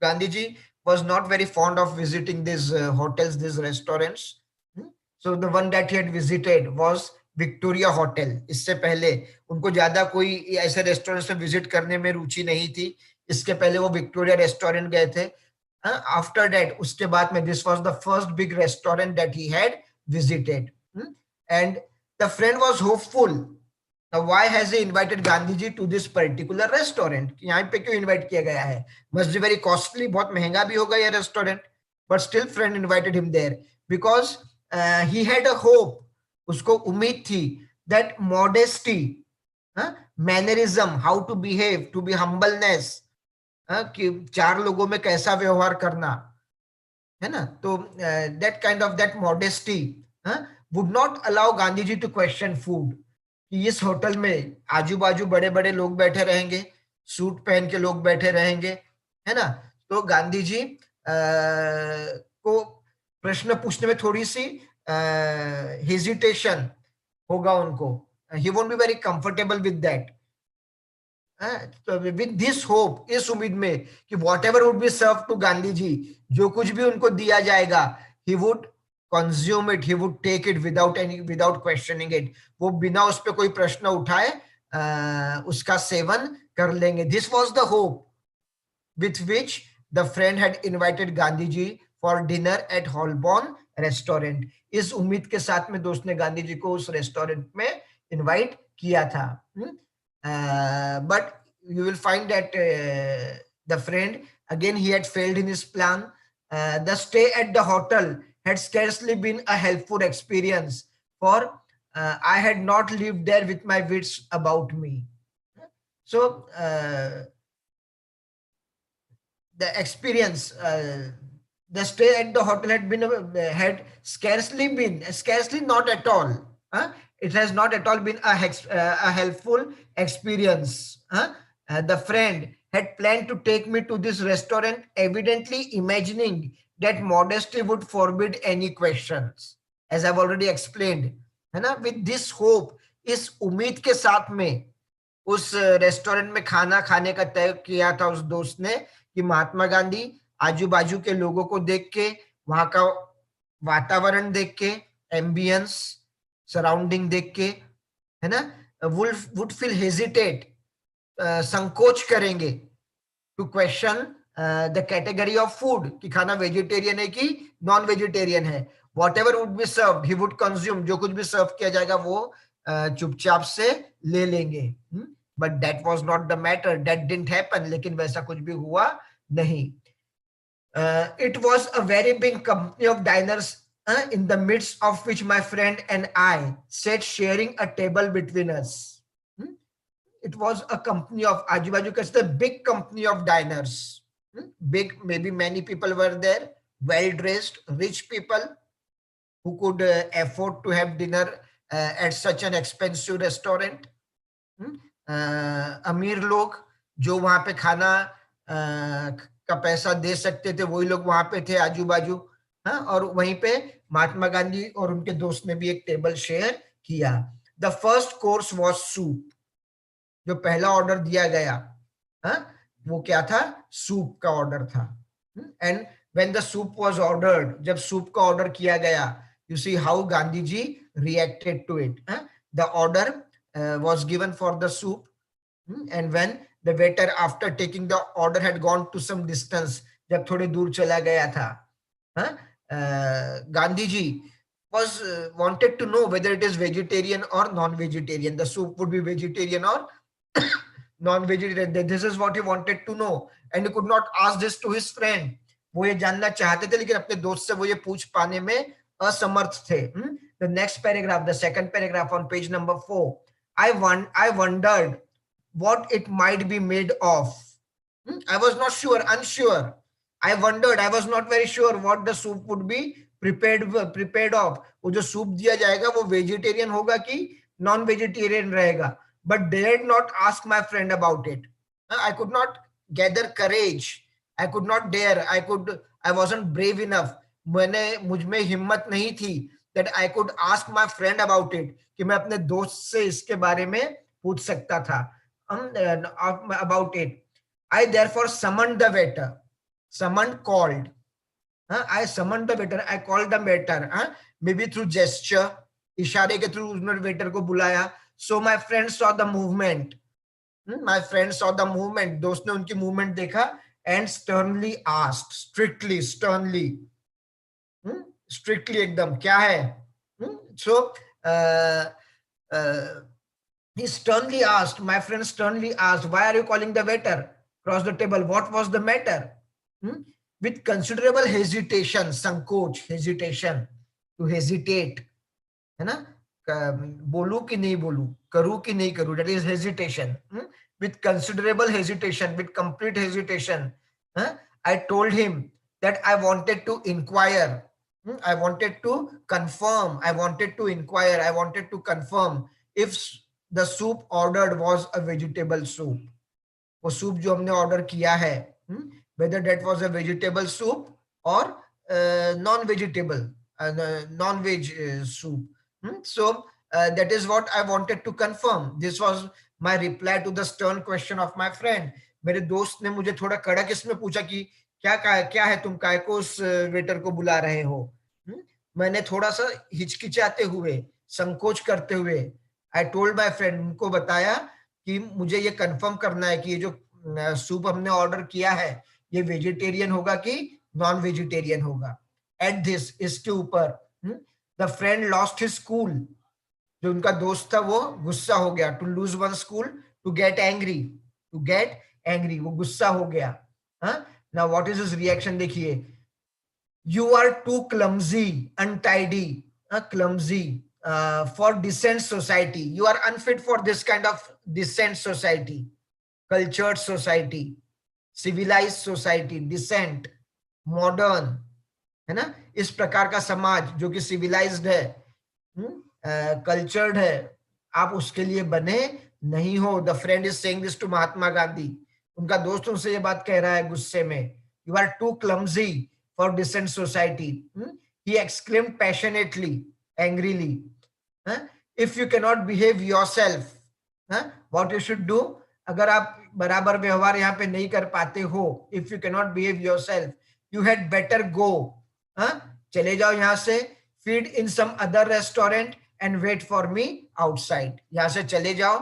Gandhiji was not very fond of visiting these hotels, these restaurants. So the one that he had visited was Victoria hotel. इससे पहले उनको ज्यादा कोई ऐसे restaurants में visit करने में रुचि नहीं थी. इसके पहले वो विक्टोरिया रेस्टोरेंट गए थे. After that, उसके बाद में this was the first big restaurant that he had visited. And the friend was hopeful. Now, why has he invited Gandhiji to this particular restaurant? यहाँ पे क्यों invite किया गया है? Must be very costly, बहुत महंगा भी होगा ये restaurant. But still, friend invited him there because he had a hope. उसको उम्मीद थी that modesty, mannerism, how to behave, to be humbleness, कि चार लोगों में कैसा व्यवहार करना है ना. तो that kind of that modesty would not allow Gandhiji to question food. कि इस होटल में आजू बाजू बड़े बड़े लोग बैठे रहेंगे, सूट पहन के लोग बैठे रहेंगे, है ना. तो गांधी जी को प्रश्न पूछने में थोड़ी सी हेजिटेशन होगा उनको. He won't be very comfortable with that. With this hope, इस उम्मीद में कि whatever would be serve to Gandhi ji, जो कुछ भी उनको दिया जाएगा, he would consume it, he would take it without questioning it. वो बिना उस पर कोई प्रश्न उठाए उसका सेवन कर लेंगे. This was the hope with which the friend had invited Gandhi ji for dinner at Holborn restaurant. इस उम्मीद के साथ में दोस्त ने गांधी जी को उस रेस्टोरेंट में इनवाइट किया था. But you will find that the friend, again, he had failed in his plan. The stay at the hotel had scarcely been a helpful experience, for I had not lived there with my wits about me. So the experience, the stay at the hotel had scarcely not at all. It has not at all been a helpful experience. The friend had planned to take me to this restaurant, evidently imagining that modesty would forbid any questions, as I've already explained. With this hope, इस उम्मीद के साथ में उस restaurant में खाना खाने का तय किया था उस दोस्त ने कि महात्मा गांधी आजू बाजू के लोगों को देख के, वहां का वातावरण देख के, एम्बियंस सराउंडिंग देख के, है ना, वुड फील हेजिटेट, संकोच करेंगे, to question the category of food, कि खाना वेजिटेरियन है कि नॉन वेजिटेरियन है. Whatever would be serve he would consume, जो कुछ भी सर्व किया जाएगा वो चुपचाप से ले लेंगे. But that was not the matter, that didn't happen. लेकिन वैसा कुछ भी हुआ नहीं. It was a very big company of diners, in the midst of which my friend and I sat sharing a table between us. It was a company of Ajubaju, the big company of diners. Big, maybe many people were there, well dressed, rich people who could afford to have dinner at such an expensive restaurant. अमीर लोग जो वहां पे खाना का पैसा दे सकते थे, वही लोग वहां पे थे आजू बाजू. और वहीं पे महात्मा गांधी और उनके दोस्त ने भी एक टेबल शेयर किया. The first course was soup. जो पहला ऑर्डर दिया गया वो क्या था? सूप का ऑर्डर था. And when the soup was ordered, जब सूप का ऑर्डर किया गया, you see how Gandhi ji reacted to it. The order was given for the soup, and when the waiter, after taking the order, had gone to some distance, जब थोड़े दूर चला गया था, Gandhi ji was wanted to know whether it is vegetarian or non-vegetarian. The soup would be vegetarian or non-vegetarian. This is what he wanted to know, and he could not ask this to his friend. वो ये जानना चाहते थे, लेकिन अपने दोस्त से वो ये पूछ पाने में असमर्थ थे. The next paragraph, the second paragraph on page number 4. I wondered what it might be made of. I was not sure, unsure. I wondered, I was not very sure what the soup would be prepared of. वो जो soup दिया जाएगा वो vegetarian होगा कि non vegetarian रहेगा. But dared not ask my friend about it. I could not gather courage I could not dare, I wasn't brave enough. मुझ में हिम्मत नहीं थी that I could ask my friend about it, कि मैं अपने दोस्त से इसके बारे में पूछ सकता था about it. I therefore summoned the waiter. Called. I summoned the waiter. I called the waiter. Maybe through gesture. इशारे के थ्रू उसने वेटर को बुलाया. So my friend saw the movement. My friend saw the movement. दोस्त ने उनकी movement देखा and sternly asked. Sternly. Strictly एकदम क्या है? So he sternly asked, my friend sternly asked, why are you calling the waiter? Across the table, what was the matter? With considerable hesitation, sankoch, hesitation, to hesitate, है ना? बोलूं कि नहीं बोलूं, करूं कि नहीं करूं, that is hesitation. With considerable hesitation, with complete hesitation, I told him that I wanted to inquire, I wanted to confirm, I wanted to inquire, I wanted to confirm if the soup ordered was a vegetable soup. वो soup जो हमने order किया है, whether that was a vegetable soup or non-vegetable, non-veg soup. So that is what I wanted to confirm. This was my reply to the stern question of my friend. मेरे दोस्त ने मुझे थोड़ा कड़क इसमें पूछा कि क्या है, तुम काय को उस वेटर को बुला रहे हो? मैंने थोड़ा सा हिचकिचाते हुए, संकोच करते हुए, I told my friend, उनको बताया कि मुझे ये कंफर्म करना है कि ये जो सूप हमने ऑर्डर किया है ये वेजिटेरियन होगा कि नॉन वेजिटेरियन होगा. At this, इसके ऊपर the friend lost his cool. जो उनका दोस्त था वो गुस्सा हो गया. To lose one's cool, to get angry, वो गुस्सा हो गया. Now what is his reaction? देखिए, you are too clumsy, untidy, clumsy for decent society. You are unfit for this kind of decent society, cultured society, civilized society, decent, modern, है ना? इस प्रकार का समाज जो कि civilized है, cultured है, आप उसके लिए बने नहीं हो. The friend is saying this to Mahatma Gandhi. उनका दोस्त उनसे ये बात कह रहा है गुस्से में. You are too clumsy for decent society. He exclaimed passionately, angrily. If you cannot behave yourself, what you should do? अगर आप बराबर व्यवहार यहाँ पे नहीं कर पाते हो, if you cannot behave yourself, you had better go. चले जाओ यहाँ से, feed in some other restaurant and wait for me outside. यहाँ से चले जाओ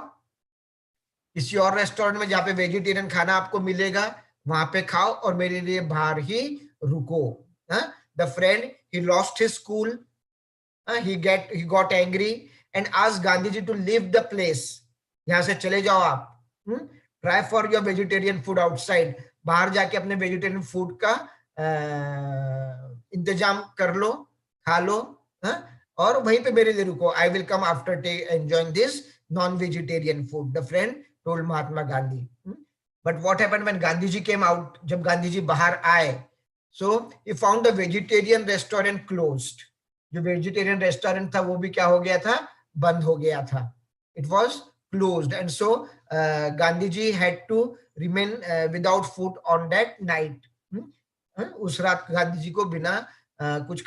किसी और रेस्टोरेंट में जहाँ पे वेजिटेरियन खाना आपको मिलेगा, वहां पे खाओ और मेरे लिए बाहर ही रुको. The friend, he lost his cool, he got angry and asked Gandhiji to leave the place. यहाँ से चले जाओ आप. Try for your vegetarian food outside. बाहर जाके अपने वेजिटेरियन फूड का इंतजाम कर लो, खा लो, और वहीं पे मेरे लिए रुको. I will come after enjoying this non-vegetarian food. The friend told Mahatma Gandhi. But what happened when Gandhiji came out? जब गांधीजी बाहर आए, so he found the vegetarian restaurant closed. जो vegetarian restaurant था वो भी क्या हो गया था? बंद हो गया था. It was closed, and so Gandhiji had to remain without food on that night. उस रात गांधीजी को बिना कुछ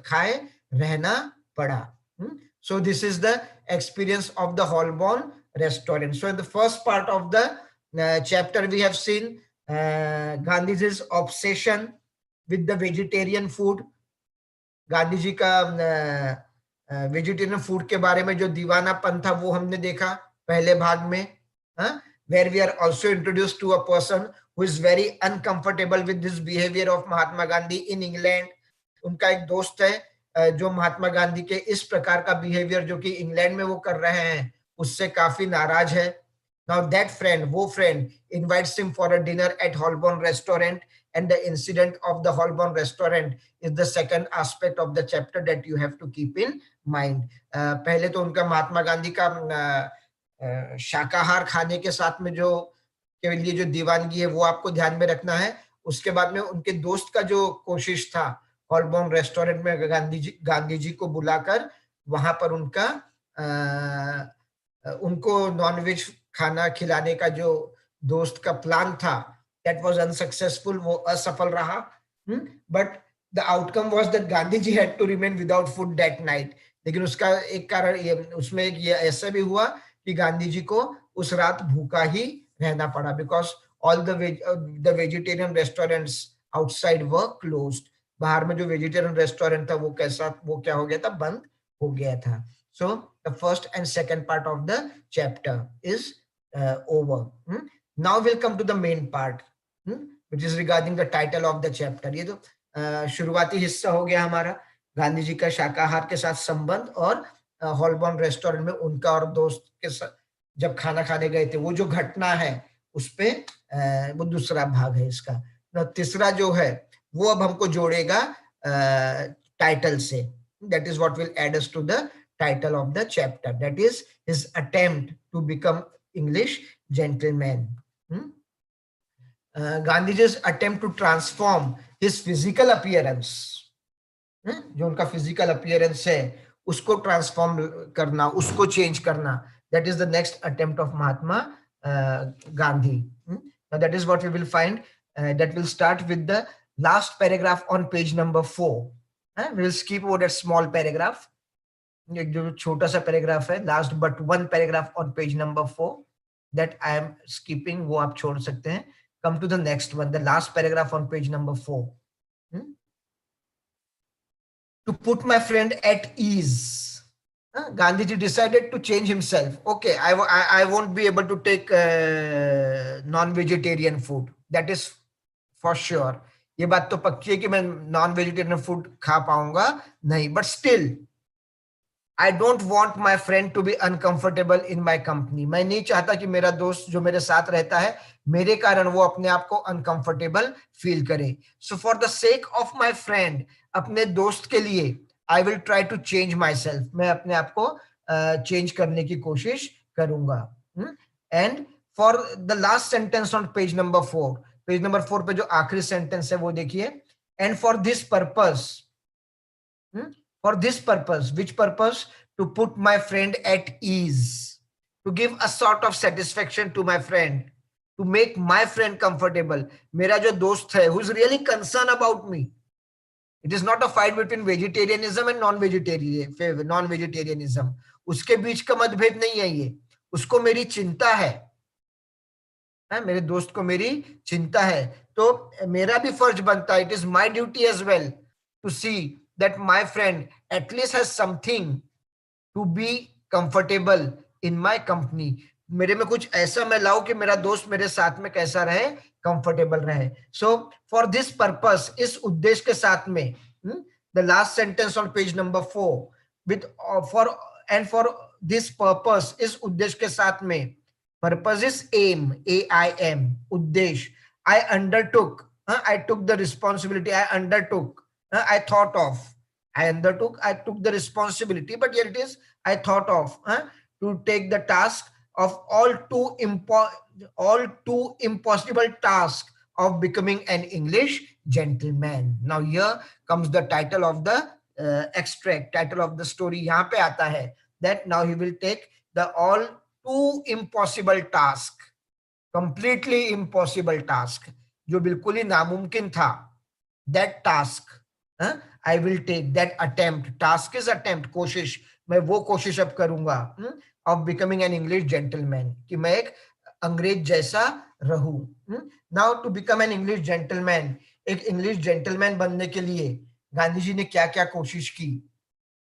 खाए रहना पड़ा. So this is the experience of the Holborn restaurant. So in the first part of the chapter we have seen Gandhiji's obsession with the vegetarian food. Gandhiji का vegetarian food के बारे में जो दीवानापन था वो हमने देखा पहले भाग में. Where we are also introduced to a person who is very uncomfortable with this behavior of Mahatma Gandhi in England. उनका एक दोस्त है जो महात्मा गांधी के इस प्रकार का बिहेवियर जो कि इंग्लैंड में वो कर रहे हैं उससे काफी नाराज है. Now that friend, वो friend invites him for a dinner at Holborn restaurant, and the incident of the Holborn restaurant is the second aspect of the chapter that you have to keep in mind. पहले तो उनका महात्मा गांधी का शाकाहार खाने के साथ में जो के लिए जो दीवानगी है वो आपको ध्यान में रखना है. उसके बाद में उनके दोस्त का जो कोशिश था हॉलबॉर्न रेस्टोरेंट में गांधी जी को बुलाकर वहां पर उनको नॉनवेज खाना खिलाने का जो दोस्त का प्लान था that was unsuccessful, वो असफल रहा. But the outcome was that Gandhi ji had to remain without food that night. लेकिन उसका एक कारण उसमें एक ये ऐसा भी हुआ कि गांधी जी को उस रात भूखा ही रहना पड़ा, because all the vegetarian restaurants outside were closed. बाहर में जो वेजिटेरियन रेस्टोरेंट था वो क्या हो गया था, बंद हो गया था. So the first and second part of the chapter is over. Now we'll come to the main part, which is regarding the title of the chapter. ये तो शुरुआती हिस्सा हो गया हमारा, गांधी जी का शाकाहार के साथ संबंध और हॉलबॉर्न रेस्टोरेंट में उनका और दोस्त के साथ जब खाना खाने गए थे, वो जो घटना है उस पे वो दूसरा भाग है इसका. तीसरा जो है वो अब हमको जोड़ेगा टाइटल से. That is what will add us to the title of the chapter. That is his attempt to become English gentleman. Gandhiji's attempt to transform his physical appearance. जो उनका physical appearance है उसको transform करना, उसको change करना. That is the next attempt of Mahatma Gandhi. Now that is what we will find. That will start with the last paragraph on page number 4. We will skip over that small paragraph. एक जो छोटा सा paragraph है, last but one paragraph on page number 4 that I am skipping, वो आप छोड़ सकते हैं. Come to the next one, the last paragraph on page number 4. To put my friend at ease, Gandhiji decided to change himself. Okay, I won't be able to take non-vegetarian food. That is for sure. ये बात तो पक्की है कि मैं non-vegetarian food खा पाऊंगा नहीं. But still, I don't want my friend to be uncomfortable in my company. मैं नहीं चाहता कि मेरा दोस्त जो मेरे साथ रहता है मेरे कारण वो अपने आप को uncomfortable feel करे. So for the sake of my friend, अपने दोस्त के लिए I will try to change myself. मैं अपने आप को change करने की कोशिश करूंगा. And for the last sentence on page number 4, page number 4 पे जो आखिरी सेंटेंस है वो देखिए. And for this purpose, which purpose? To put my friend at ease, to give a sort of satisfaction to my friend, to make my friend comfortable. मेरा जो दोस्त है, who is really concerned about me. It is not a fight between vegetarianism and non-vegetarianism. उसके बीच का मतभेद नहीं है ये. उसको मेरी चिंता है, मेरे दोस्त को मेरी चिंता है. तो मेरा भी फर्ज बनता है, it is my duty as well to see that my friend at least has something to be comfortable in my company. मेरे में कुछ ऐसा मैं लाऊं कि मेरा दोस्त मेरे साथ में कैसा रहे, कंफर्टेबल रहे. सो फॉर दिस पर्पस, इस उद्देश्य के साथ में, the last sentence on page number 4, with for this purpose, इस उद्देश्य के साथ में, purpose is aim, AIM, उद्देश्य. I undertook, I took the responsibility, I undertook, I thought of, I took the responsibility, but here it is, I thought of, to take the task of all too impossible task of becoming an English gentleman. Now here comes the title of the extract, title of the story. यहाँ पे आता है that now he will take the all too impossible task, completely impossible task, जो बिल्कुल ही नामुमकिन था. That task, I will take that attempt. Task is attempt, कोशिश. मैं वो कोशिश अब करूंगा of becoming an English gentleman, कि मैं एक अंग्रेज जैसा रहूं. Now to become an English gentleman, एक English gentleman बनने के लिए गांधी जी ने क्या क्या कोशिश की.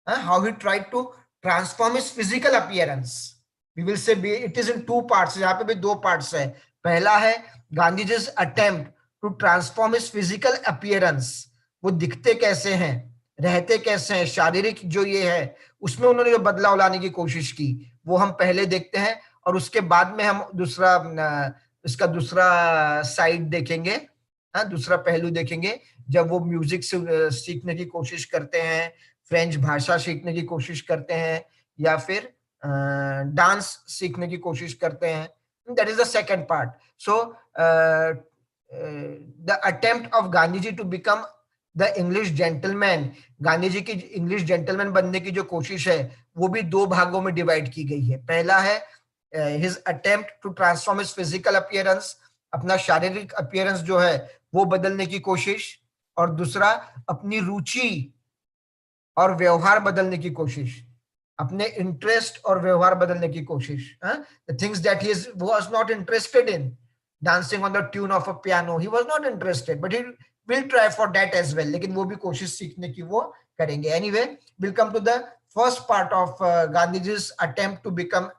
How he tried to transform his physical appearance. We will say it is in 2 parts. यहाँ पे भी 2 parts है. पहला है गांधीजी's attempt to transform his physical appearance. वो दिखते कैसे हैं, रहते कैसे हैं, शारीरिक जो ये है उसमें उन्होंने जो बदलाव लाने की कोशिश की वो हम पहले देखते हैं, और उसके बाद में हम इसका दूसरा साइड देखेंगे, दूसरा पहलू देखेंगे, जब वो म्यूजिक सीखने की कोशिश करते हैं, फ्रेंच भाषा सीखने की कोशिश करते हैं, या फिर डांस सीखने की कोशिश करते हैं. That is the second part. So the attempt of Gandhiji to become the English gentleman, Gandhi ji की इंग्लिश जेंटलमैन बनने की जो कोशिश है वो भी 2 भागों में डिवाइड की गई है. पहला है his attempt to transform his physical appearance, अपना शारीरिक अपीयरेंस जो है वो बदलने की कोशिश, और दूसरा अपनी रुचि और व्यवहार बदलने की कोशिश, अपने इंटरेस्ट और व्यवहार बदलने की कोशिश. The things that he was not interested in, dancing on the tune of a piano, he was not interested, but he will try for that as well. लेकिन वो भी कोशिश सीखने की वो करेंगे. Anyway, we'll come to the first part of Gandhiji's attempt to become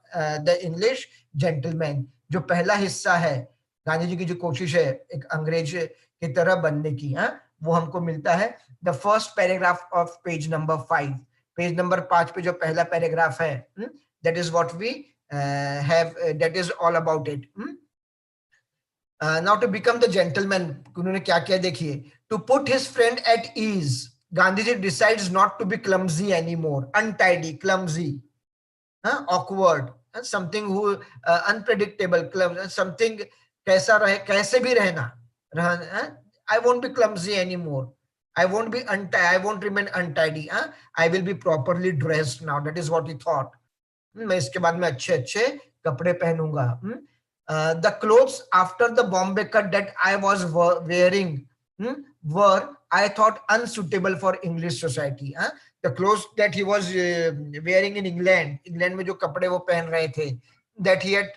the English gentleman. जो पहला हिस्सा है गांधी जी की जो कोशिश है एक अंग्रेज की तरह बनने की, वो हमको मिलता है the first paragraph of page number 5. Page number 5 पे जो पहला पैराग्राफ है, that is what we have, that is all about it. Now to become the gentleman, उन्होंने क्या किया देखिए. To put his friend at ease, Gandhi ji decides not to be clumsy anymore. Untidy, clumsy, awkward, something who unpredictable, something कैसा रहे, कैसे भी रहना. I won't be clumsy anymore. I won't be I won't remain untidy. I will be properly dressed now. That is what he thought. मैं इसके बाद में अच्छे अच्छे कपड़े पहनूंगा. The clothes after the Bombay cut that I was wearing were, I thought, unsuitable for English society. The clothes that he was wearing in England में जो कपड़े वो पहन रहे थे, that he had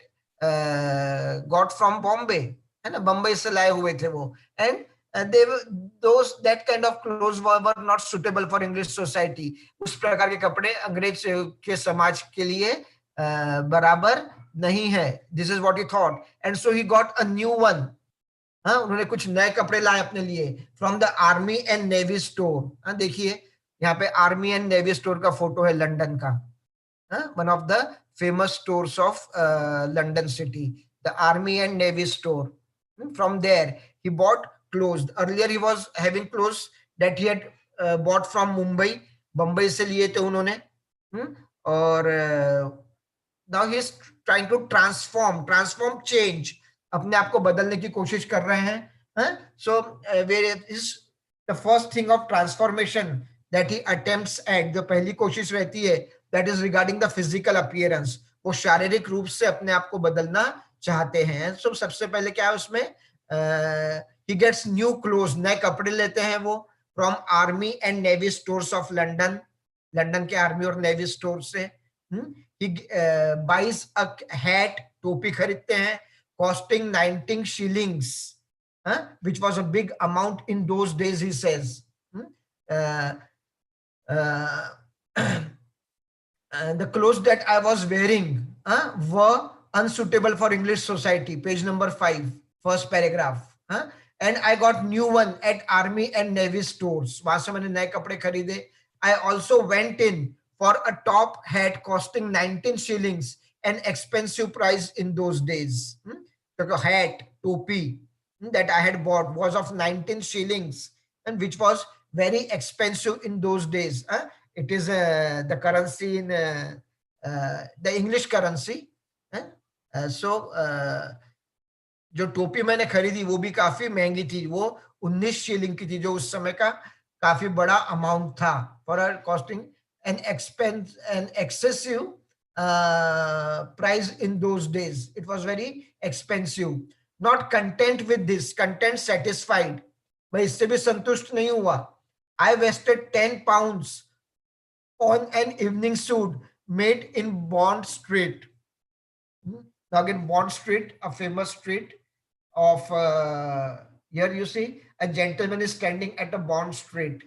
got from Bombay, है ना, बम्बई से लाए हुए थे वो, and they were those, that kind of clothes were not suitable for English society. उस प्रकार के कपड़े अंग्रेज के समाज के लिए बराबर नहीं है. This is what he thought, and so he got a new one. उन्होंने कुछ नए कपड़े लाए अपने लिए from the army and navy store. देखिए यहाँ पे आर्मी एंड नेवी स्टोर का फोटो है लंदन का, one of the famous stores of London city, the army and navy store. From there he bought clothes. Earlier he was having clothes that he had bought from Mumbai, Bombay से लिए थे उन्होंने. और now he is trying to transform, change, अपने आप को बदलने की कोशिश कर रहे हैं. So where is the first thing of transformation that he attempts at, जो पहली कोशिश रहती है, that is regarding the physical appearance. वो शारीरिक रूप से अपने आप को बदलना चाहते हैं. So सबसे पहले क्या है उसमें, he gets new clothes, नए कपड़े लेते हैं वो from army and navy stores of London, London के आर्मी और नेवी स्टोर से. He buys a hat, टोपी खरीदते हैं, costing 19 shillings, which was a big amount in those days, he says. The clothes that I was wearing were unsuitable for English society. Page number 5, first paragraph. And I got new one at army and navy stores. वहां से मैंने नए कपड़े खरीदे. I also went in for a top hat costing 19 shillings, an expensive price in those days. The hat, topi, that I had bought was of 19 shillings, and which was very expensive in those days. It is the currency in the English currency. So जो टोपी मैंने खरीदी वो भी काफी महंगी थी. वो 19 शिलिंग की थी, जो उस समय का काफी बड़ा अमाउंट था. For a costing an excessive price in those days. It was very expensive. Not content with this, content satisfied, मैं इससे भी संतुष्ट नहीं हुआ. I wasted 10 pounds on an evening suit made in Bond Street. Now again, Bond Street, a famous street of here you see a gentleman is standing at a Bond Street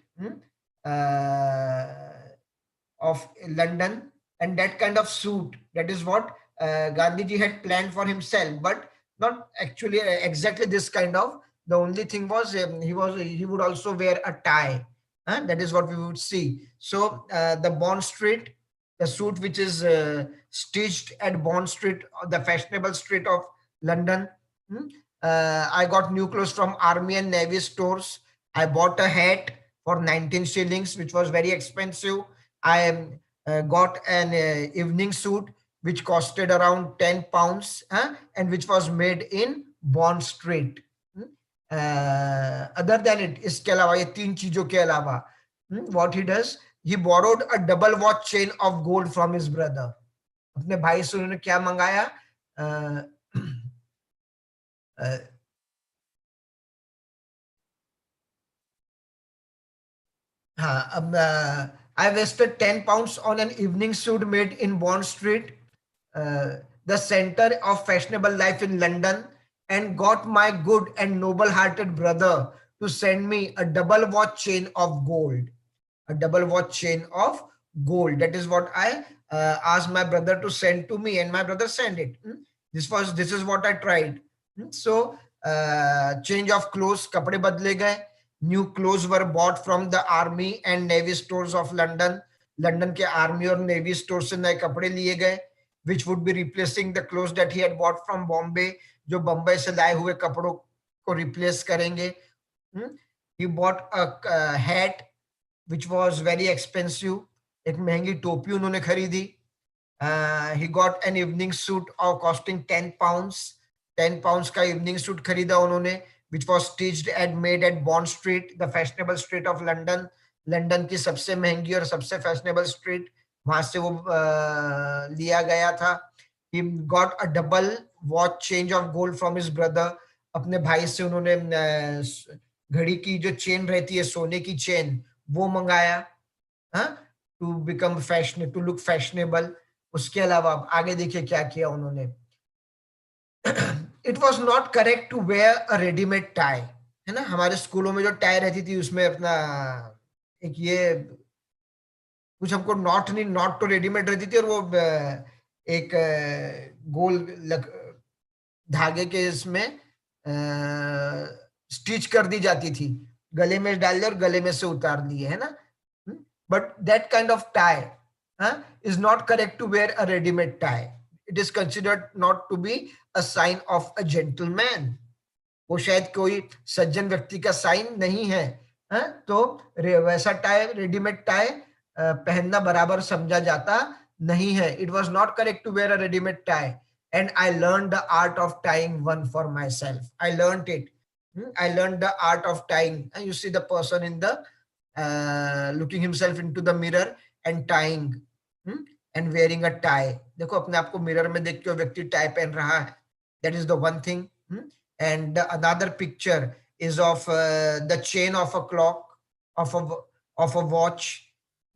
of London, and that kind of suit, that is what Gandhiji had planned for himself, but not actually exactly this kind of. The only thing was he would also wear a tie. That is what we would see. So the Bond Street, the suit which is stitched at Bond Street, the fashionable street of London. I got new clothes from army and navy stores. I bought a hat for 19 shillings, which was very expensive. I got an evening suit which costed around 10 pounds and which was made in Bond Street. Other than it, इसके अलावा ये तीन चीजों के अलावा, what he does, he borrowed a double watch chain of gold from his brother. अपने भाई से उन्होंने क्या मंगाया, I wasted 10 pounds on an evening suit made in Bond Street, the center of fashionable life in London, and got my good and noble-hearted brother to send me a double watch chain of gold. A double watch chain of gold. That is what I asked my brother to send to me, and my brother sent it. This is what I tried. So change of clothes, kapde badle gaye. New clothes were bought from the army and navy stores of London. London के army और navy stores से नए कपड़े लिए गए, which would be replacing the clothes that he had bought from Bombay, जो बम्बई से लाए हुए कपड़ों को replace करेंगे. He bought a hat which was very expensive. एक महंगी टोपी उन्होंने खरीदी. He got an evening suit of costing 10 pounds. 10 pounds का evening suit खरीदा उन्होंने, which was stitched and made at Bond Street, the fashionable street of London. London की सबसे महंगी और सबसे फैशनेबल स्ट्रीट, वहां से वो लिया गया था. He got a double watch change of gold from his brother. अपने भाई से उन्होंने घड़ी की जो चेन रहती है, सोने की चेन, वो मंगाया. To become fashion, to look fashionable. उसके अलावा आगे देखिए क्या किया उन्होंने. It was not correct to wear a readymade tie. है ना, हमारे स्कूलों में जो टाई रहती थी उसमें अपना एक ये कुछ हमको नॉट तो रेडीमेड रहती थी, और वो एक गोल धागे के इसमें स्टिच कर दी जाती थी, गले में डाल दिया और गले में से उतार लिए, है ना. But that kind of tie is not correct to wear a ready-made tie. It is considered not to be a sign of a gentleman. वो शायद कोई सज्जन व्यक्ति का साइन नहीं है. तो वैसा टाई, रेडीमेड टाई पहनना बराबर समझा जाता नहीं है. It was not correct to wear a ready-made tie. And I learned the art of tying one for myself. I learned it. I learned the art of tying. And you see the person in the looking himself into the mirror and tying and wearing a tie. देखो अपने आप को mirror में देख के व्यक्ति tie पहन रहा है. That is the one thing. And the another picture is of the chain of a clock, of a watch.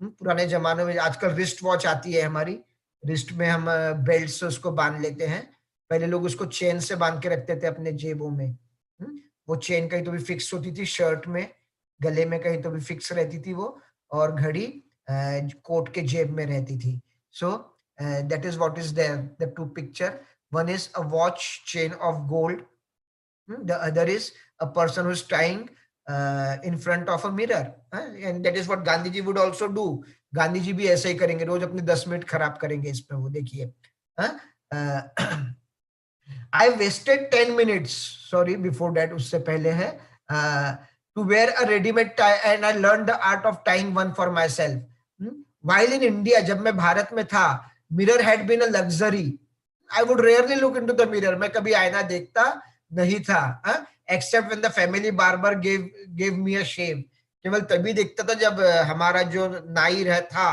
पुराने जमाने में आजकल रिस्ट वॉच आती है हमारी, रिस्ट में हम बेल्ट से उसको बांध लेते हैं. पहले लोग उसको चेन से बांध के रखते थे अपने जेबों में. वो चेन कहीं तो भी फिक्स होती थी शर्ट में, गले में कहीं तो भी फिक्स रहती थी वो, और घड़ी कोट के जेब में रहती थी. So that is what is there, the two picture. One is a watch chain of gold, the other is a person who is tying in front of a mirror, and that is what Gandhi ji would also do. Gandhi ji भी ऐसे ही करेंगे, रोज अपने 10 minute खराब करेंगे इसमें. वो देखिए, I wasted 10 minutes, sorry, before that, उससे पहले है, to wear a ready-made tie, and I learned the art of tying one for myself. While in India, जब मैं भारत में था, mirror had been a luxury. I would rarely look into the mirror. मैं कभी आईना देखता नहीं था, except when the family barber gave me a shave. केवल तभी देखता था जब हमारा जो नाई था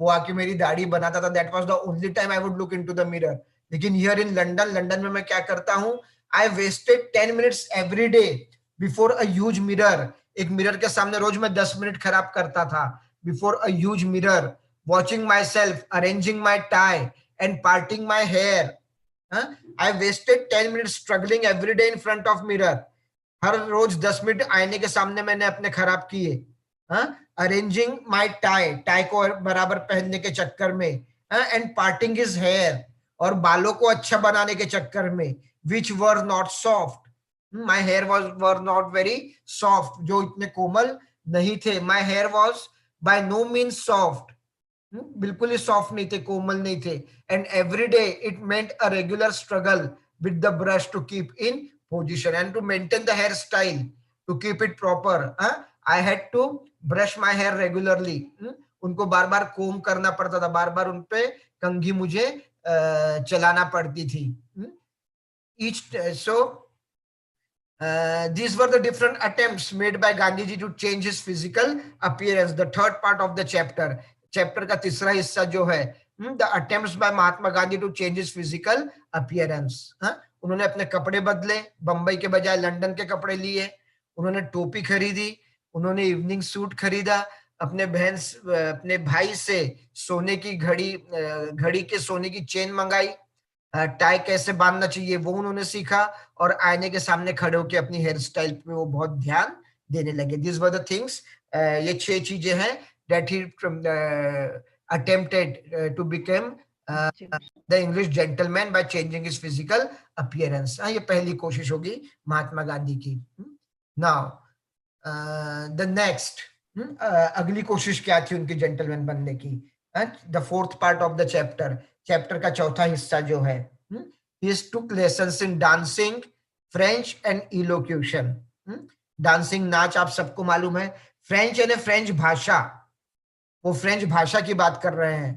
वो आके मेरी दाढ़ी बनाता था. That was the only time I would look into the mirror. लेकिन here in London, लंदन में मैं क्या करता हूँ, I wasted 10 minutes every day before a huge mirror. एक मिरर के सामने रोज मैं 10 मिनट खराब करता था. Before a huge mirror, watching myself, arranging my tie and parting my hair. I wasted 10 minutes struggling every day in front of mirror. हर रोज 10 minute आईने के सामने मैंने अपने खराब किए. अरेंजिंग माई टाई को बराबर पहनने के चक्कर में, एंड पार्टिंग हिज हेयर, और बालों को अच्छा बनाने के चक्कर में, which were not soft. My hair were not very soft, जो इतने कोमल नहीं थे. My hair was by no means soft, बिल्कुल ही सॉफ्ट नहीं थे, कोमल नहीं थे. And every day it meant a regular struggle with the brush to keep in position and to maintain the hairstyle, to keep it proper. I had to brush my hair regularly. उनको बार बार कोम करना पड़ता था, बार बार उनपे कंघी मुझे चलाना पड़ती थी. These were the different attempts made by Gandhiji to change his physical appearance. The third part of the chapter का तीसरा हिस्सा जो है, the attempts by Mahatma Gandhi to change his physical appearance. उन्होंने अपने कपड़े बदले, बंबई के बजाय लंदन के कपड़े लिए, उन्होंने टोपी खरीदी, उन्होंने इवनिंग सूट खरीदा, अपने भाई से सोने की घड़ी के सोने की चेन मंगाई, टाई कैसे बांधना चाहिए वो उन्होंने सीखा, और आईने के सामने खड़े होकर अपनी हेयर स्टाइल पे वो बहुत ध्यान देने लगे. दिस वर द थिंग्स, ये 6 चीजें हैं that he attempted to become the English gentleman by changing his physical appearance. ये पहली कोशिश होगी महात्मा गांधी की. Now the next, अगली कोशिश क्या थी उनकी जेंटलमैन बनने की? The fourth part of the chapter का चौथा हिस्सा जो है, he took lessons in dancing, French and elocution. Dancing नाच आप सबको मालूम है. फ्रेंच यानी फ्रेंच भाषा, वो फ्रेंच भाषा की बात कर रहे हैं.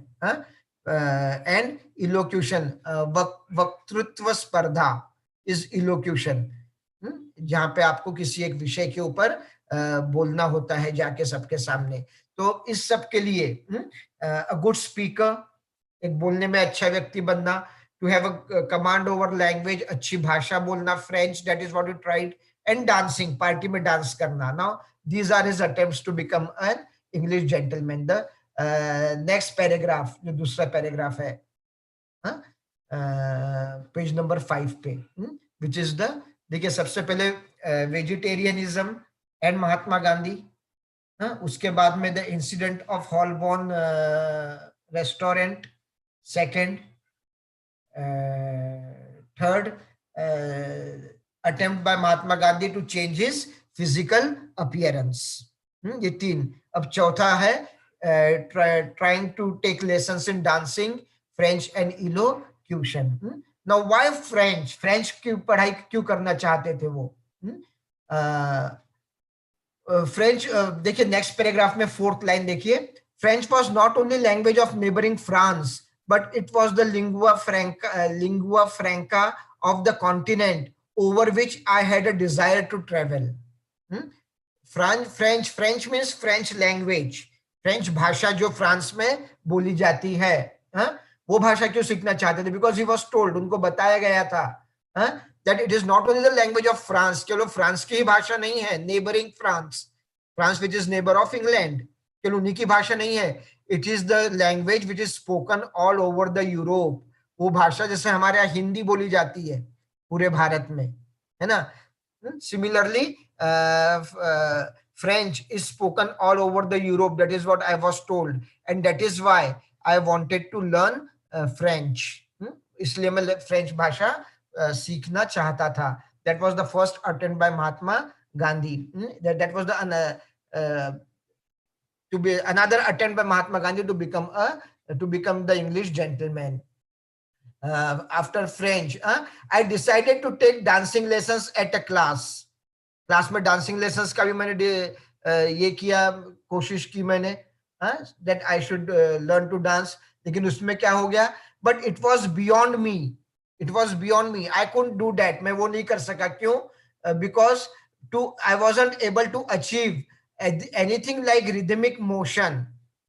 एंड इलोक्यूशन, वक्तृत्व स्पर्धा इज इलोक्यूशन, जहां पे आपको किसी एक विषय के ऊपर बोलना होता है जाके सबके सामने. तो इस सब के लिए अ गुड स्पीकर, एक बोलने में अच्छा व्यक्ति बनना, to have a command over language, अच्छी भाषा बोलना, French, that is what you tried, and dancing, party में डांस करना. Now these are his attempts to become an English gentleman. The next paragraph, जो दूसरा पैराग्राफ है, पेज नंबर 5 पे, which is the, देखिए सबसे पहले वेजिटेरियनिज्म एंड महात्मा गांधी, उसके बाद में the incident of Holborn restaurant, second, third attempt by Mahatma Gandhi to change his physical appearance. ये 3. अब चौथा है trying to take lessons in dancing, French and elocution. Now why French? French की पढ़ाई क्यों करना चाहते थे वो? फ्रेंच, देखिए नेक्स्ट पैराग्राफ में 4th लाइन देखिए. French was not only language of neighboring France, but it was the lingua franca of the continent over which I had a desire to travel. French means French language. French भाषा जो France में बोली जाती है, वो भाषा क्यों सीखना चाहते थे? Because he was told, उनको बताया गया था that it is not only the language of France, केवल फ्रांस की ही भाषा नहीं है, neighboring France which is neighbor of England, केवल उन्हीं की भाषा नहीं है. It is the language which is spoken all over the Europe. वो भाषा जैसे हमारे यहाँ हिंदी बोली जाती है पूरे भारत में, है ना. Similarly, French is spoken all over the Europe. That is what I was told, and that is why I wanted to learn French. इसलिए मैं फ्रेंच भाषा सीखना चाहता था. That was the first attempt by Mahatma Gandhi. That was the to be another attempt by Mahatma Gandhi to become the English gentleman. After French, I decided to take dancing lessons at a class में dancing lessons का भी मैंने ये किया, कोशिश की मैंने, that I should learn to dance. लेकिन उसमें क्या हो गया? But it was beyond me. I couldn't do that. मैं वो नहीं कर सका. क्यों? Because I wasn't able to achieve anything like rhythmic motion.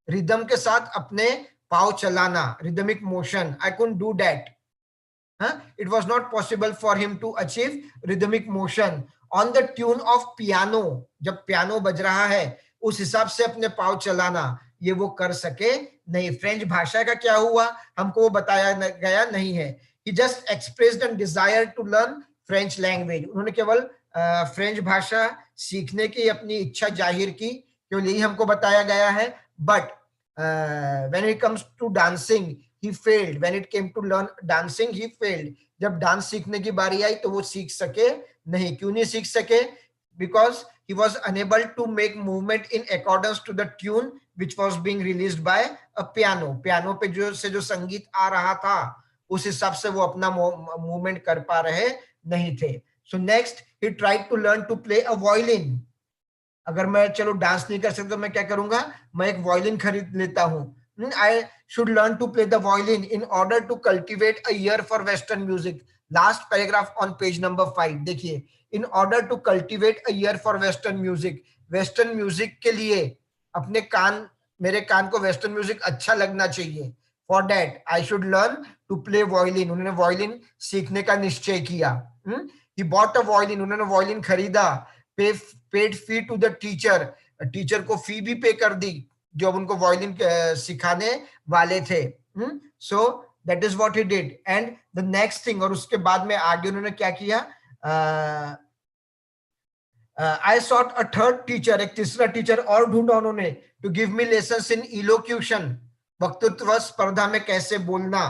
Rhythm के साथ अपने पाँव चलाना, rhythmic motion. I couldn't do that. It was not possible for him to achieve rhythmic motion on the tune of piano. जब piano बज रहा है उस हिसाब से अपने पाँव चलाना, ये वो कर सके नहीं. फ्रेंच भाषा का क्या हुआ हमको वो बताया गया नहीं है. He just expressed a desire to learn French language. उन्होंने केवल फ्रेंच भाषा सीखने की अपनी इच्छा जाहिर की, केवल यही हमको बताया गया है. But when it comes to dancing, he failed. When it came to learn dancing, he failed. जब डांस सीखने की बारी आई तो वो सीख सके नहीं. क्यों नहीं सीख सके? Because he was unable to make movement in accordance to the tune which was being released by a piano. Piano पे जो संगीत आ रहा था उस हिसाब से वो अपना मूवमेंट कर पा रहे नहीं थे. So next he tried to learn to play a violin. अगर मैं चलो डांस नहीं कर सकता तो मैं क्या करूंगा? मैं एक वायलिन खरीद लेता हूं. I should learn to play the violin in order to cultivate a ear for Western music. Last paragraph on page number 5. देखिए, in order to cultivate a ear for Western music. Western music के लिए अपने मेरे कान को Western music अच्छा लगना चाहिए. For that, I should learn to play violin. उन्होंने violin सीखने का निश्चय किया. He bought a violin. उन्होंने violin खरीदा. Paid fee to the teacher teacher को फी भी पे कर दी जो उनको वायलिन सिखाने वाले थे. So that is what he did. And the next thing, और उसके बाद में आगे उन्होंने क्या किया, I sought a third teacher, एक तीसरा टीचर और ढूंढा उन्होंने, to give me lessons in elocution, वक्तृत्व स्पर्धा में कैसे बोलना.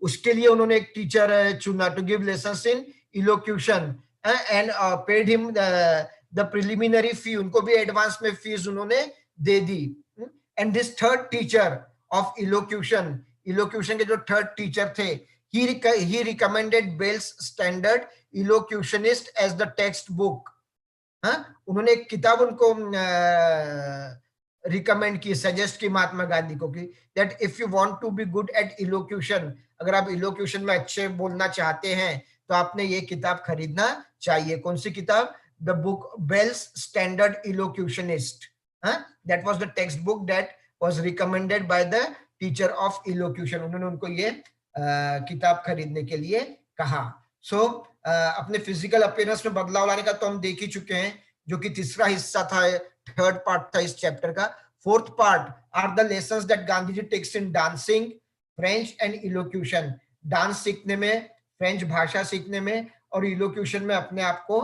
उसके लिए उन्होंने एक टीचर चुना, to give lessons in elocution, and paid him the preliminary fee, उनको भी एडवांस में फीस उन्होंने दे दी. And this third teacher of elocution, elocution के जो थर्ड टीचर थे, he recommended Bell's Standard Elocutionist as the textbook. उन्होंने एक किताब उनको रिकमेंड की, सजेस्ट की महात्मा गांधी को, कि that if you want to be good at elocution, अगर आप इलोक्यूशन में अच्छे बोलना चाहते हैं तो आपने ये किताब खरीदना चाहिए. कौन सी किताब? The book Bell's Standard Elocutionist. That was the text book that was recommended by the teacher of elocution. उन्होंने उनको ये किताब खरीदने के लिए कहा. सो अपने फिजिकल अपीयरेंस में बदलाव लाने का तो हम देख ही चुके हैं, जो कि तीसरा हिस्सा था, थर्ड पार्ट था इस चैप्टर का. Fourth part are the lessons that Gandhi ji takes in dancing, French and elocution. Dance सीखने में, फ्रेंच भाषा सीखने में और इलोक्यूशन में अपने आप को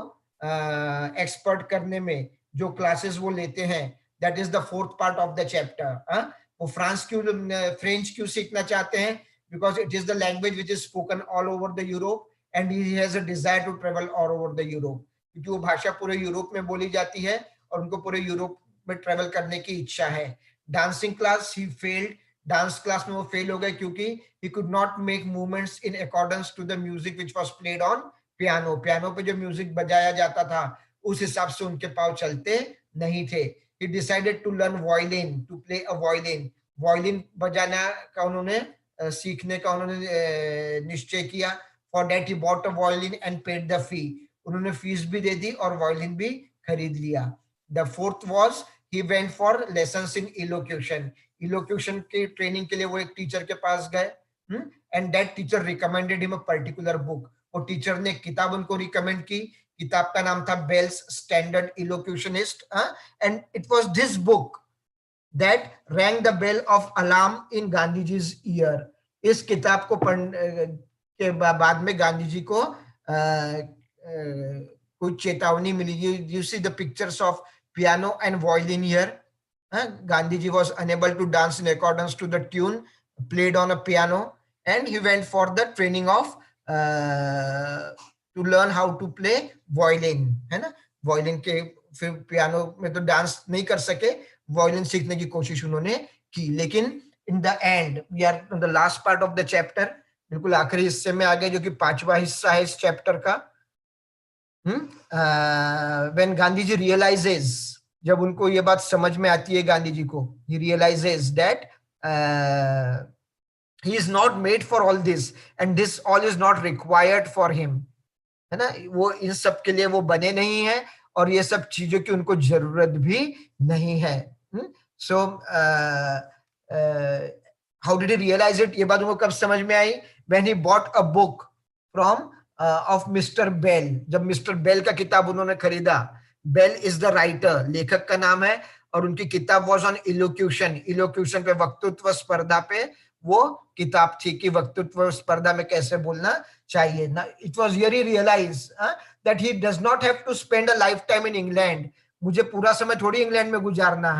एक्सपर्ट करने में जो क्लासेस वो लेते हैं, that is the fourth part of the chapter. वो फ्रेंच क्यों सीखना चाहते हैं? Because it is the language which is spoken all over the Europe and he has a desire to travel all over the Europe. क्योंकि वो भाषा पूरे Europe में बोली जाती है और उनको पूरे यूरोप में ट्रेवल करने की इच्छा है. Dancing class he failed, dance class में वो फेल हो गए क्योंकि he could not make movements in accordance to the music which was played on piano. Piano पे जो म्यूजिक बजाया जाता था उस हिसाब से उनके पाँव चलते नहीं थे. He decided to learn violin, to play a violin. Violin बजाना का उन्होंने सीखने का उन्होंने निश्चय किया. For that he bought a violin and paid the fee. उन्होंने फीस भी दे दी और वायलिन भी खरीद लिया. The fourth was he went for lessons in elocution. Elocution की ट्रेनिंग के लिए वो एक टीचर के पास गए and that teacher recommended him a particular book. वो टीचर ने किताब उनको रिकमेंड की. किताब का नाम था Bell's Standard Elocutionist. And it was this book that rang the bell of alarm in Gandhiji's ear. इस किताब को पढ़ने के बाद में गांधी जी को कुछ चेतावनी मिली. You see the pictures of piano and violin here. Gandhi ji was unable to dance in accordance to the tune played on a piano and he went for the training of to learn how to play violin. है ना, violin के फिर piano में तो dance नहीं कर सके, violin सीखने की कोशिश उन्होंने की. लेकिन in the end we are in the last part of the chapter, बिल्कुल आखिरी हिस्से में आ गए, जो कि पांचवा हिस्सा है इस चैप्टर का. व्हेन गांधी जी रियलाइजेस, जब उनको ये बात समझ में आती है गांधी जी को, he realises that he is not made for all this and this all is not required for him. है ना, वो इन सब के लिए वो बने नहीं है और ये सब चीजों की उनको जरूरत भी नहीं है. So how did he realise it? ये बात उनको कब समझ में आई? When he bought a book from of mister Bell. जब मिस्टर बेल का किताब उन्होंने खरीदा. बेल इज द राइटर, लेखक का नाम है, और उनकी किताब वाज ऑन इलोक्यूशन. इलोक्यूशन पे, वक्तृत्व स्पर्धा पे वो किताब थी कि वक्तृत्व स्पर्धा में कैसे बोलना चाहिए ना. It was here he realise that he does not have to spend a lifetime in England. मुझे पूरा समय थोड़ी इंग्लैंड में गुजारना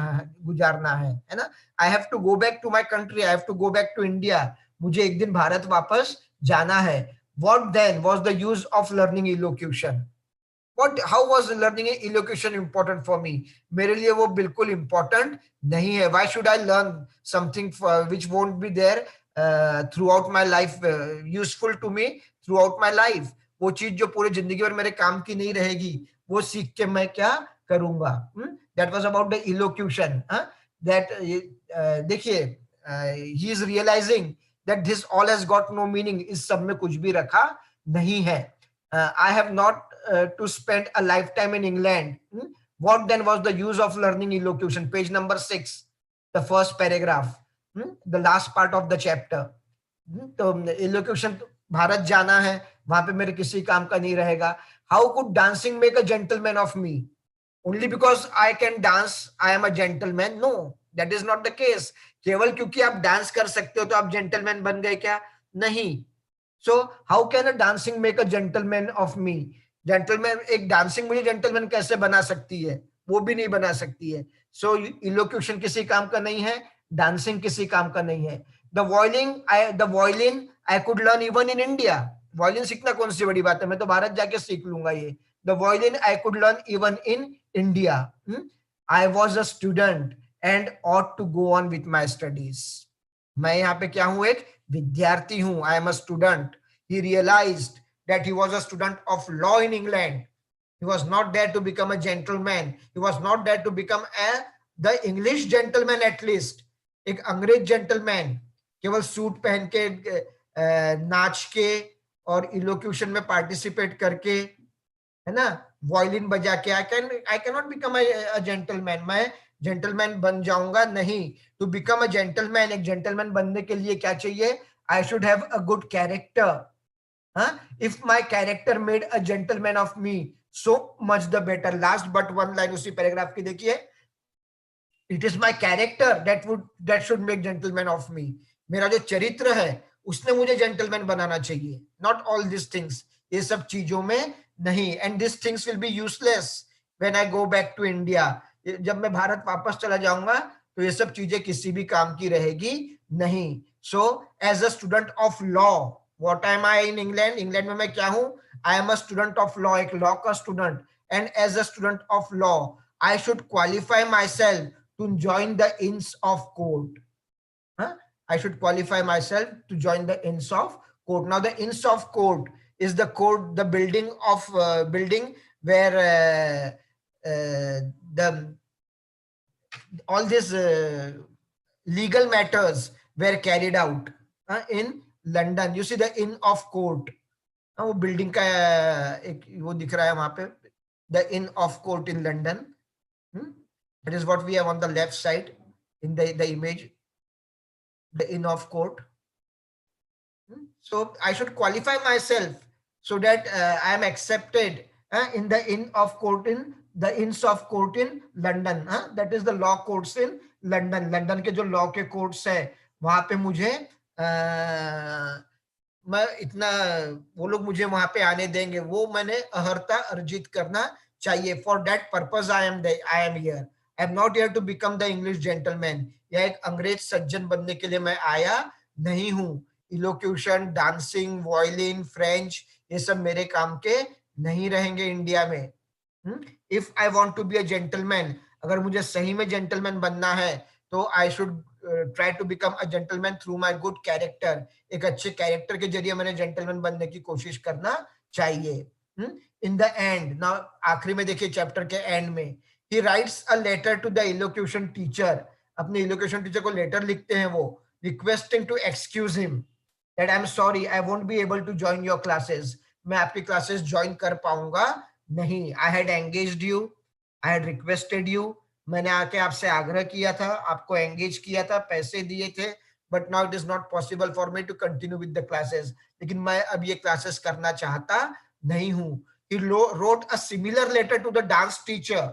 है ना. I have to go back to my country, I have to go back to India. मुझे एक दिन भारत वापस जाना है. What then was the use of learning elocution? How was learning elocution important for me? मेरे लिए वो बिल्कुल important नहीं है. Why should I learn something which won't be there throughout my life, useful to me throughout my life? वो चीज जो पूरी जिंदगी भर मेरे काम की नहीं रहेगी, वो सीख के मैं क्या करूंगा. That was about the elocution. That देखिए, he is realising that this all has got no meaning. इस सब में कुछ भी रखा नहीं है. I have not to spend a lifetime in England. What then was the use of learning elocution? Page number 6, the first paragraph, the last part of the chapter. तो elocution, Bharat जाना है, वहां पे मेरे किसी काम का नहीं रहेगा. How could dancing make a gentleman of me? only because I can dance I am a gentleman? No, that is not the case. केवल क्योंकि आप डांस कर सकते हो तो आप जेंटलमैन बन गए क्या? नहीं. So how can a dancing make a gentleman of me? Gentleman, एक डांसिंग मुझे जेंटलमैन कैसे बना सकती है? वो भी नहीं बना सकती है. सो इलोक्यूशन किसी काम का नहीं है, डांसिंग किसी काम का नहीं है. The violin I could learn even in India. Violin सीखना कौन सी बड़ी बात है, मैं तो भारत जाके सीख लूंगा ये. The violin I could learn even in India. I was a student and ought to go on with my studies. मैं यहाँ पे क्या हूं? एक विद्यार्थी हूं. I am a student. He realized that he was a student of law in England. He was not there to become a gentleman. He was not there to become the English gentleman at least. एक अंग्रेज gentleman केवल suit पहन के नाच के और इलोक्यूशन में participate करके, है ना, वायलिन बजा के I can not become a gentleman. मैं जेंटलमैन बन जाऊंगा नहीं. टू बिकम अ जेंटलमैन, एक जेंटलमैन बनने के लिए क्या चाहिए? I should have a good character. If my character made a gentleman of me, so much the better. Last but one line उसी पैराग्राफ की देखिए. It is my character that should make gentleman of me. मेरा जो चरित्र है उसने मुझे gentleman बनाना चाहिए. Not all these things. ये सब चीजों में नहीं. And these things will be useless when I go back to India. जब मैं भारत वापस चला जाऊंगा तो ये सब चीजें किसी भी काम की रहेगी नहीं. So as a student of law, what am I in England? England में मैं क्या हूं? I am a student of law, एक लॉ का student. And as a student of law, I should qualify myself to join the Inns of Court. I should qualify myself to join the Inns of Court. Now the Inns of Court is the court, the building where all these legal matters were carried out in London. You see the Inn of Court. वो building का एक वो दिख रहा है वहां पे, the Inn of Court in London. That is what we have on the left side in the image, the Inn of Court. So I should qualify myself so that I am accepted in the Inn of Court in the Inns of Court in London. That is the law courts in London. London के जो law के courts है वहां पे मुझे मैं इतना वो लोग मुझे वहां पे आने देंगे, वो मैंने अर्हता अर्जित करना चाहिए. For that purpose I am here. I am not here to become the English gentleman. या एक अंग्रेज सज्जन बनने के लिए मैं आया नहीं हूं. इलोक्यूशन, डांसिंग, वायलिन, फ्रेंच, ये सब मेरे काम के नहीं रहेंगे इंडिया में. If I want to be a gentleman, अगर मुझे सही में जेंटलमैन बनना है तो I should try to become a gentleman through my good character. एक अच्छे कैरेक्टर के जरिए मैंने जेंटलमैन बनने की कोशिश करना चाहिए. इन द एंड, नाउ आखिरी में देखिए चैप्टर के एंड में, he writes a letter to the elocution teacher. अपने इलोक्यूशन टीचर को लेटर लिखते हैं वो, requesting to excuse him that I am sorry I won't be able to join your classes. मैं आपकी क्लासेस ज्वाइन कर पाऊंगा नहीं. I had engaged you, I had requested you. मैंने आके आपसे आग्रह किया था, आपको एंगेज किया था, पैसे दिए थे, but now it is not possible for me to continue with the classes. लेकिन मैं अब ये क्लासेस करना चाहता नहीं हूं. He wrote a similar letter to the dance teacher.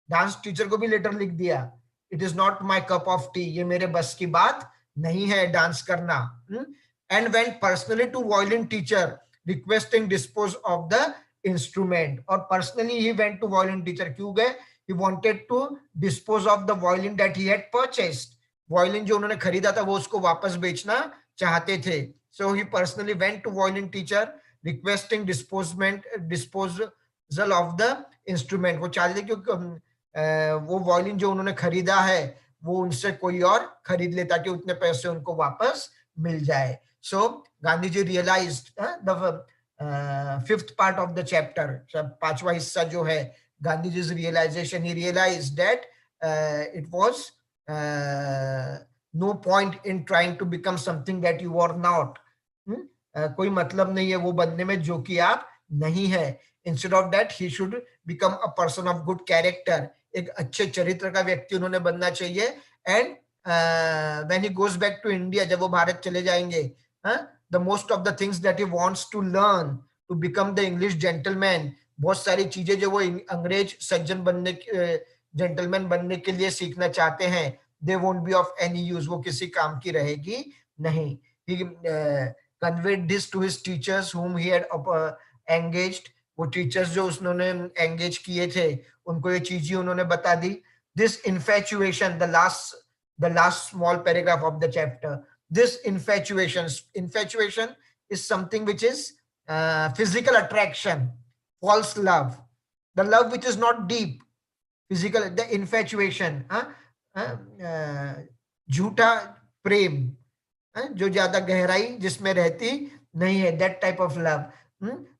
Dance teacher को भी लेटर लिख दिया. It is not my cup of tea. ये मेरे बस की बात नहीं है डांस करना. And went personally to violin teacher requesting dispose of the instrument. और personally he went to violin teacher. क्यों गए? He wanted to dispose of the violin that he had purchased. Violin जो उन्होंने खरीदा था वो उसको वापस बेचना चाहते थे. So he personally went to violin teacher requesting disposal of the instrument. वो चाहते थे कि वो violin जो उन्होंने खरीदा है वो उनसे कोई और खरीद ले ताकि उतने पैसे उनको वापस मिल जाए. So Gandhi ji realized the fifth part of the chapter, पांचवा हिस्सा जो है Gandhiji's realization, he realized that it was no point in trying to become something that you are not. कोई मतलब नहीं है वो बनने में जो कि आप नहीं है. Instead of that, he should become a person of good character. एक अच्छे चरित्र का व्यक्ति उन्होंने बनना चाहिए. And when he goes back to India, जब वो भारत चले जाएंगे, the most of the things that he wants to learn to become the English gentleman, बहुत सारी चीजें जो वो अंग्रेज सज्जन बनने जेंटलमैन बनने के लिए सीखना चाहते हैं, they won't be of any use, वो किसी काम की रहेगी नहीं. He conveyed this to his teachers whom he had engaged. वो टीचर्स जो उसने एंगेज किए थे उनको ये चीजें उन्होंने बता दी. This infatuation, the last small paragraph of the chapter, this infatuation is something which is physical attraction, false love, the love which is not deep, physical, the infatuation, झूठा प्रेम, जो ज्यादा गहराई जिसमें रहती नहीं है, that type of love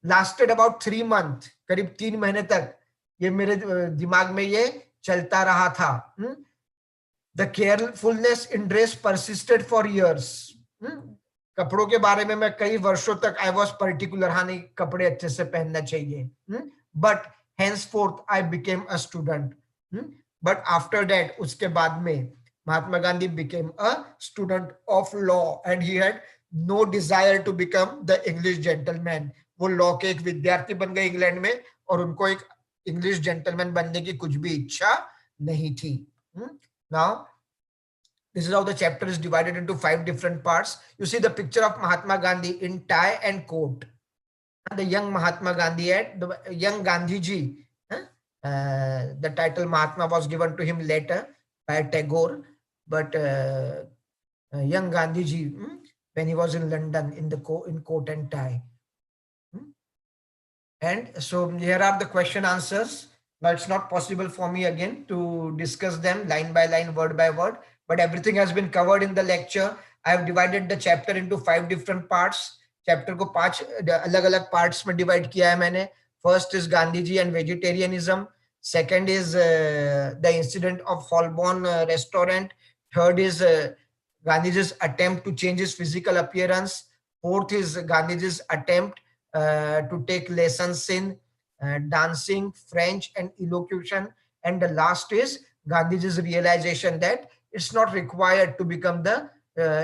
lasted about 3 months, करीब 3 महीने तक ये मेरे दिमाग में ये चलता रहा था. The carefulness in dress persisted for years. कपड़ों के बारे में मैं कई वर्षों तक I was particular, हाँ नहीं कपड़े अच्छे से पहनना चाहिए. But henceforth I became a student. But after that, उसके बाद में Mahatma Gandhi became a student of law and he had no desire to become the English gentleman. वो लॉ के एक विद्यार्थी बन गए इंग्लैंड में और उनको एक इंग्लिश जेंटलमैन बनने की कुछ भी इच्छा नहीं थी. Now, this is how the chapter is divided into 5 different parts. You see the picture of Mahatma Gandhi in tie and coat. The young Mahatma Gandhi, the young Gandhiji. The title Mahatma was given to him later by Tagore, but young Gandhiji, when he was in London in coat and tie. And so here are the question answers. Now it's not possible for me again to discuss them line by line, word by word, but everything has been covered in the lecture. I have divided the chapter into 5 different parts. Chapter को 5 अलग-अलग parts में divide किया है मैंने. First is Gandhiji and vegetarianism. Second is the incident of Holborn restaurant. Third is Gandhiji's attempt to change his physical appearance. Fourth is Gandhiji's attempt to take lessons in dancing, French and elocution. And the last is Gandhiji's realization that it's not required to become the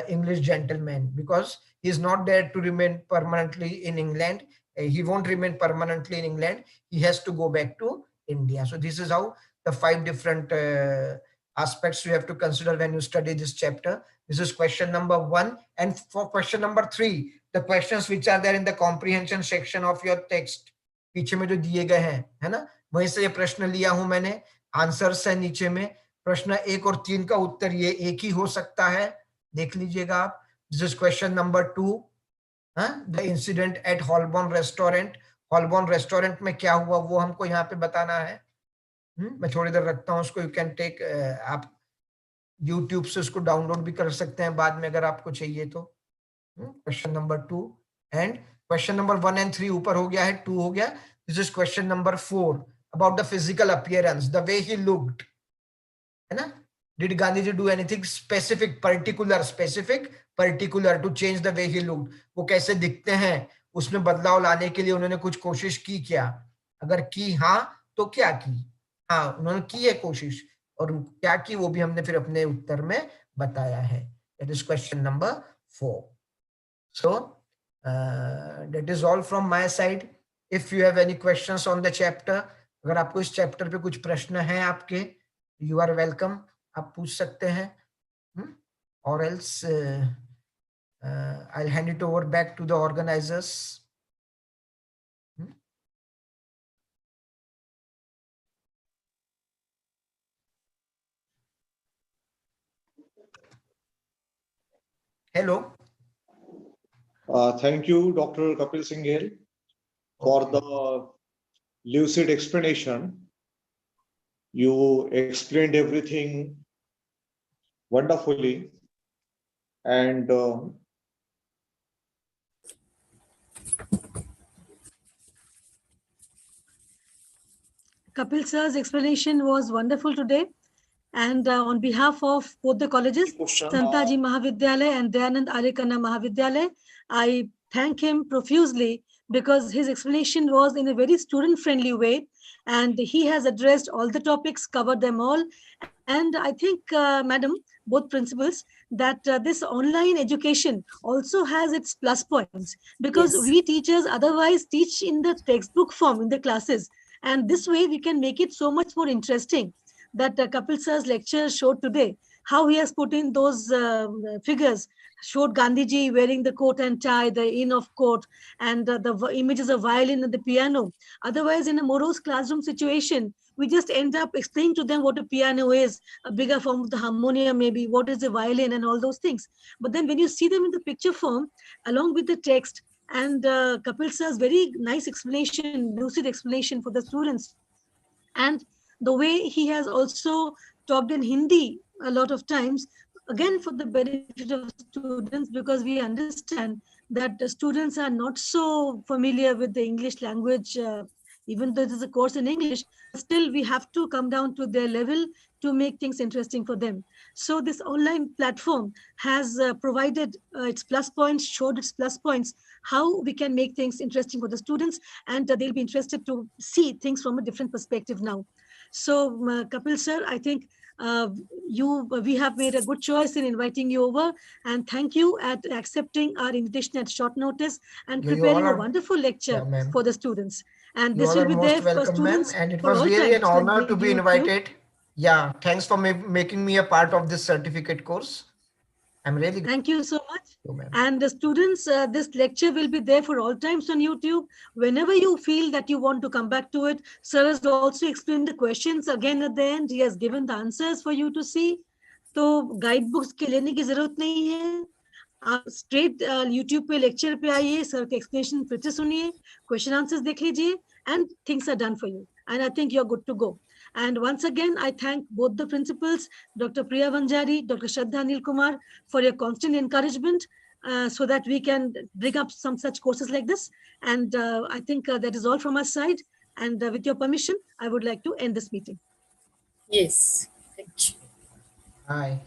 English gentleman because he's not there to remain permanently in England. He won't remain permanently in England. He has to go back to India. So this is how the 5 different aspects you have to consider when you study this chapter. This is question number 1. And for question number 3, the questions which are there in the comprehension section of your text, पीछे में जो दिए गए हैं, है ना, वहीं से ये प्रश्न लिया हूं मैंने. आंसर्स है नीचे में. प्रश्न 1 और 3 का उत्तर ये एक ही हो सकता है, देख लीजिएगा आप. This is question number 2. The incident at Holborn restaurant. Holborn restaurant में क्या हुआ वो हमको यहाँ पे बताना है. मैं थोड़ी देर रखता हूँ उसको. You can take आप YouTube से उसको डाउनलोड भी कर सकते हैं बाद में अगर आपको चाहिए तो. Question number 2 and question number 1 and 3 ऊपर हो गया है, 2 हो गया. This is question number 4 about the physical appearance, the way he looked, है ना. Did Gandhiji do anything specific, particular to change the way he looked? वो कैसे दिखते हैं उसमें बदलाव लाने के लिए उन्होंने कुछ कोशिश की क्या? अगर की हाँ तो क्या की? हाँ उन्होंने की है कोशिश और क्या की वो भी हमने फिर अपने उत्तर में बताया है. That is question number 4. So that is all from my side. If you have any questions on the chapter, अगर आपको इस चैप्टर पे कुछ प्रश्न हैं आपके, you are welcome. आप पूछ सकते हैं. Or else I'll hand it over back to the organizers. Hello. Thank you, Dr. Kapil Singhel, for the lucid explanation. You explained everything wonderfully, and Kapil sir's explanation was wonderful today. And on behalf of both the colleges, Santaji Mahavidyalaya and Dayanand Aryakanna Mahavidyalaya, I thank him profusely because his explanation was in a very student-friendly way. And he has addressed all the topics, covered them all. And I think, madam, both principals, that this online education also has its plus points, because Yes. we teachers otherwise teach in the textbook form in the classes, and this way we can make it so much more interesting. That Kapil sir's lecture showed today, how he has put in those figures, showed Gandhiji wearing the coat and tie, the in of coat, and images of violin and the piano. Otherwise, in a morose classroom situation, we just end up explaining to them what a piano is, a bigger form of the harmonium, maybe what is a violin, and all those things. But then when you see them in the picture form, along with the text, and Kapil sir's very nice explanation, lucid explanation for the students, and the way he has also talked in Hindi a lot of times, again for the benefit of students, because we understand that the students are not so familiar with the English language, even though this is a course in English, but still we have to come down to their level to make things interesting for them. So this online platform has provided its plus points, showed its plus points, how we can make things interesting for the students, and they'll be interested to see things from a different perspective now. So, Kapil sir, I think we have made a good choice in inviting you over, and thank you at accepting our invitation at short notice and You all preparing a are, wonderful lecture yeah, ma'am. for the students. And You this all will are be there most for welcome, ma'am. students And it for was all really time, an just like honor to be YouTube. invited. Yeah, thanks for making me a part of this certificate course. I'm really grateful, Thank you so much. ma'am. And the students, this lecture will be there for all times on YouTube. Whenever you feel that you want to come back to it, sir has also explained the questions again at the end. He has given the answers for you to see. तो guide books के लेने की जरूरत नहीं है, आप straight YouTube पे lecture पे आइए, सर के एक्सप्लेनेशन फिर से सुनिए, क्वेश्चन आंसर्स देख लीजिए, and things are done for you, and I think you are good to go. And once again, I thank both the principals, Dr. Priya Vanjari, Dr. Shraddha Anil Kumar, for your constant encouragement, so that we can bring up some such courses like this. And I think that is all from our side. And with your permission, I would like to end this meeting. Yes. Thank you. Bye.